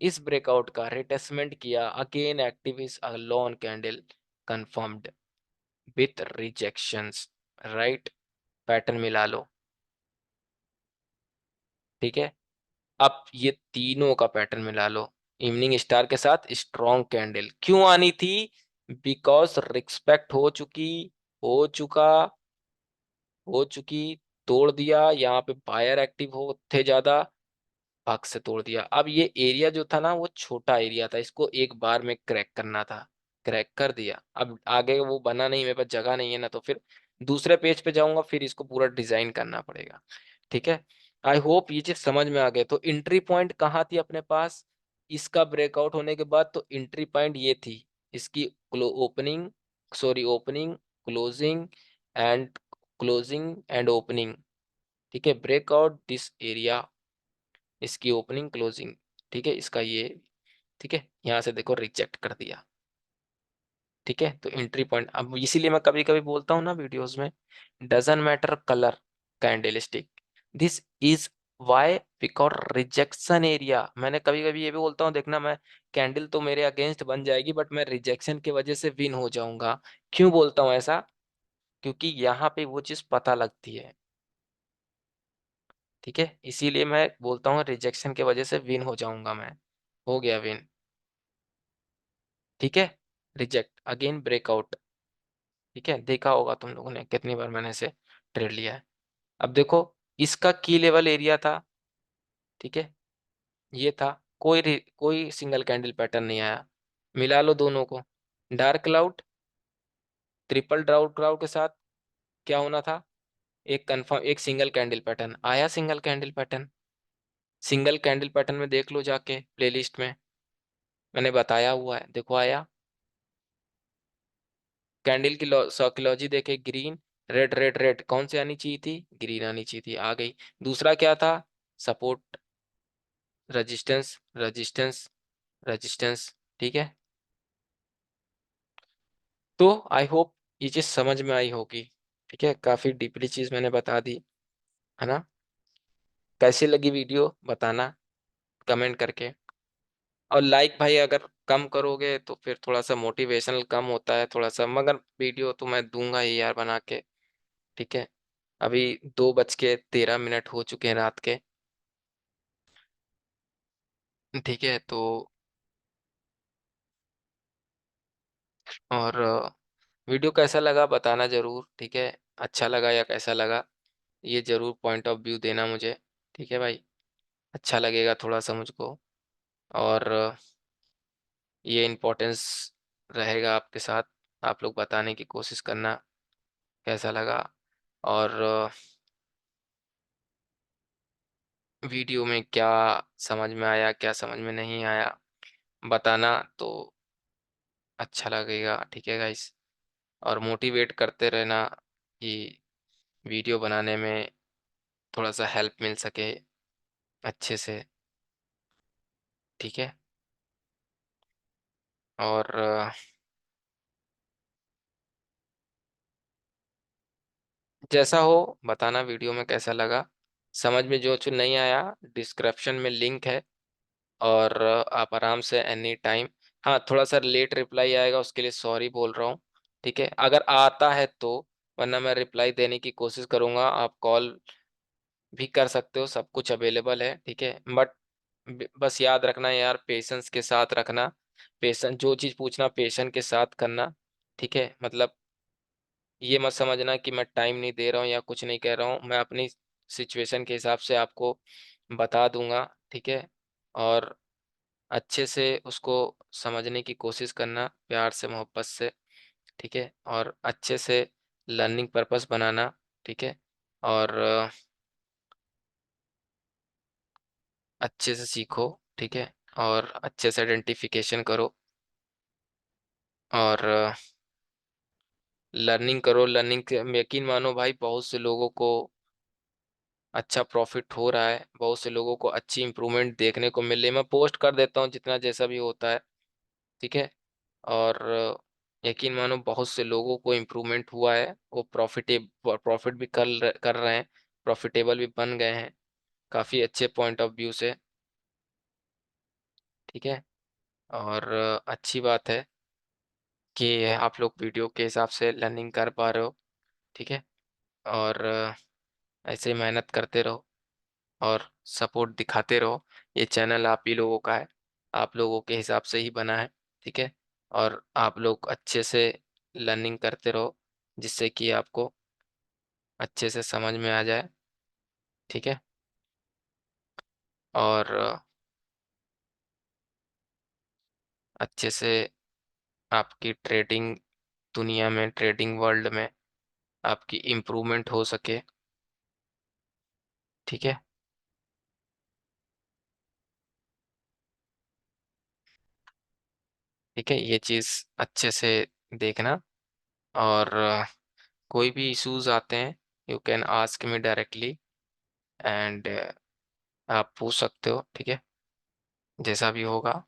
इस ब्रेकआउट का रिटेस्टमेंट किया। Again active is a lawn candle confirmed with rejections, right? Pattern मिला लो, ठीक है। अब ये तीनों का पैटर्न मिला लो, इवनिंग स्टार के साथ स्ट्रॉन्ग कैंडल क्यों आनी थी? बिकॉज रिस्पेक्ट हो चुकी, हो चुका, हो चुकी, तोड़ दिया। यहाँ पे बायर एक्टिव हो थे ज्यादा, भाग से तोड़ दिया। अब ये एरिया जो था ना, वो छोटा एरिया था, इसको एक बार में क्रैक करना था, क्रैक कर दिया। अब आगे वो बना नहीं, मेरे पास जगह नहीं है ना, तो फिर दूसरे पेज पे जाऊंगा, फिर इसको पूरा डिजाइन करना पड़ेगा, ठीक है। आई होप ये चीज समझ में आ गए। तो एंट्री पॉइंट कहाँ थी अपने पास? इसका ब्रेकआउट होने के बाद तो एंट्री पॉइंट ये थी, इसकी opening, sorry opening, closing and, closing and opening, ठीक है। ब्रेकआउट दिस एरिया, इसकी ओपनिंग क्लोजिंग, ठीक है, इसका ये, ठीक है। यहाँ से देखो रिजेक्ट कर दिया, ठीक है। तो एंट्री पॉइंट, अब इसीलिए मैं कभी कभी बोलता हूँ ना वीडियोस में, doesn't matter colour candlestick, this is why, because rejection area. मैंने कभी कभी ये भी बोलता हूँ, देखना मैं कैंडल तो मेरे अगेंस्ट बन जाएगी, बट मैं रिजेक्शन की वजह से विन हो जाऊंगा। क्यों बोलता हूँ ऐसा? क्योंकि यहाँ पे वो चीज पता लगती है, ठीक है। इसीलिए मैं बोलता हूँ रिजेक्शन की वजह से विन हो जाऊंगा मैं। हो गया विन, ठीक है। रिजेक्ट अगेन ब्रेकआउट, ठीक है। देखा होगा तुम लोगों ने कितनी बार मैंने इसे ट्रेड लिया है। अब देखो, इसका की लेवल एरिया था, ठीक है, ये था। कोई सिंगल कैंडल पैटर्न नहीं आया। मिला लो दोनों को, dark cloud, triple doubt cloud के साथ क्या होना था? एक कंफर्म, एक सिंगल कैंडल पैटर्न आया। Single candle pattern, single candle pattern में देख लो जाके प्लेलिस्ट में, मैंने बताया हुआ है, देखो आया। कैंडल की साइकोलॉजी देखे, ग्रीन रेड रेड रेड, कौन सी आनी चाहिए थी? ग्रीन आनी चाहिए थी, आ गई। दूसरा क्या था? सपोर्ट, रेजिस्टेंस, रेजिस्टेंस, रेजिस्टेंस, ठीक है। तो आई होप ये चीज समझ में आई होगी, ठीक है। काफी डीपली चीज मैंने बता दी, है ना। कैसी लगी वीडियो बताना कमेंट करके। और लाइक भाई अगर कम करोगे तो फिर थोड़ा सा मोटिवेशनल कम होता है थोड़ा सा, मगर वीडियो तो मैं दूंगा ही यार बना के, ठीक है। अभी 2:13 हो चुके हैं रात के, ठीक है। तो और वीडियो कैसा लगा बताना जरूर, ठीक है। अच्छा लगा या कैसा लगा, ये जरूर पॉइंट ऑफ व्यू देना मुझे, ठीक है भाई। अच्छा लगेगा थोड़ा सा मुझको, और ये इम्पोर्टेंस रहेगा आपके साथ, आप लोग बताने की कोशिश करना कैसा लगा। और वीडियो में क्या समझ में आया, क्या समझ में नहीं आया, बताना तो अच्छा लगेगा, ठीक है गाइस। और मोटिवेट करते रहना कि वीडियो बनाने में थोड़ा सा हेल्प मिल सके अच्छे से, ठीक है। और जैसा हो बताना वीडियो में कैसा लगा, समझ में जो कुछ नहीं आया डिस्क्रिप्शन में लिंक है, और आप आराम से एनी टाइम, हाँ थोड़ा सा लेट रिप्लाई आएगा उसके लिए सॉरी बोल रहा हूँ, ठीक है, अगर आता है तो, वरना मैं रिप्लाई देने की कोशिश करूंगा। आप कॉल भी कर सकते हो, सब कुछ अवेलेबल है, ठीक है, बट बस याद रखना यार, पेशेंस के साथ रखना, पेशेंस, जो चीज़ पूछना पेशेंस के साथ करना, ठीक है। मतलब ये मत समझना कि मैं टाइम नहीं दे रहा हूँ या कुछ नहीं कह रहा हूँ, मैं अपनी सिचुएशन के हिसाब से आपको बता दूंगा, ठीक है। और अच्छे से उसको समझने की कोशिश करना, प्यार से मोहब्बत से, ठीक है, और अच्छे से लर्निंग पर्पस बनाना, ठीक है। और अच्छे से सीखो, ठीक है, और अच्छे से आइडेंटिफिकेशन करो, और लर्निंग करो। लर्निंग में यकीन मानो भाई, बहुत से लोगों को अच्छा प्रॉफिट हो रहा है, बहुत से लोगों को अच्छी इंप्रूवमेंट देखने को मिल रही है। मैं पोस्ट कर देता हूँ जितना जैसा भी होता है, ठीक है। और यकीन मानो बहुत से लोगों को इम्प्रूवमेंट हुआ है, वो प्रॉफिट भी कर रहे हैं, प्रॉफिटेबल भी बन गए हैं काफ़ी अच्छे पॉइंट ऑफ व्यू से, ठीक है। और अच्छी बात है कि आप लोग वीडियो के हिसाब से लर्निंग कर पा रहे हो, ठीक है। और ऐसे ही मेहनत करते रहो और सपोर्ट दिखाते रहो। ये चैनल आप ही लोगों का है, आप लोगों के हिसाब से ही बना है, ठीक है। और आप लोग अच्छे से लर्निंग करते रहो, जिससे कि आपको अच्छे से समझ में आ जाए, ठीक है। और अच्छे से आपकी ट्रेडिंग दुनिया में, ट्रेडिंग वर्ल्ड में आपकी इम्प्रूवमेंट हो सके, ठीक है। ठीक है, ये चीज़ अच्छे से देखना। और कोई भी इश्यूज आते हैं, you can ask me directly, and आप पूछ सकते हो, ठीक है, जैसा भी होगा,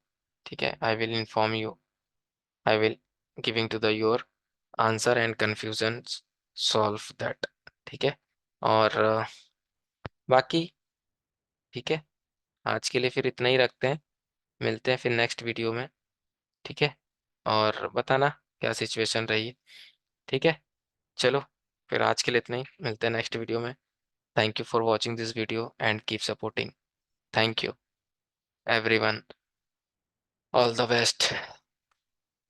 ठीक है। I will inform you, I will giving to the your answer and confusion solve that, ठीक है। और बाकी ठीक है, आज के लिए फिर इतना ही रखते हैं, मिलते हैं फिर नेक्स्ट वीडियो में, ठीक है। और बताना क्या सिचुएशन रही, ठीक है। चलो, फिर आज के लिए इतना ही, मिलते हैं नेक्स्ट वीडियो में। Thank you for watching this video and keep supporting. Thank you everyone, all the best.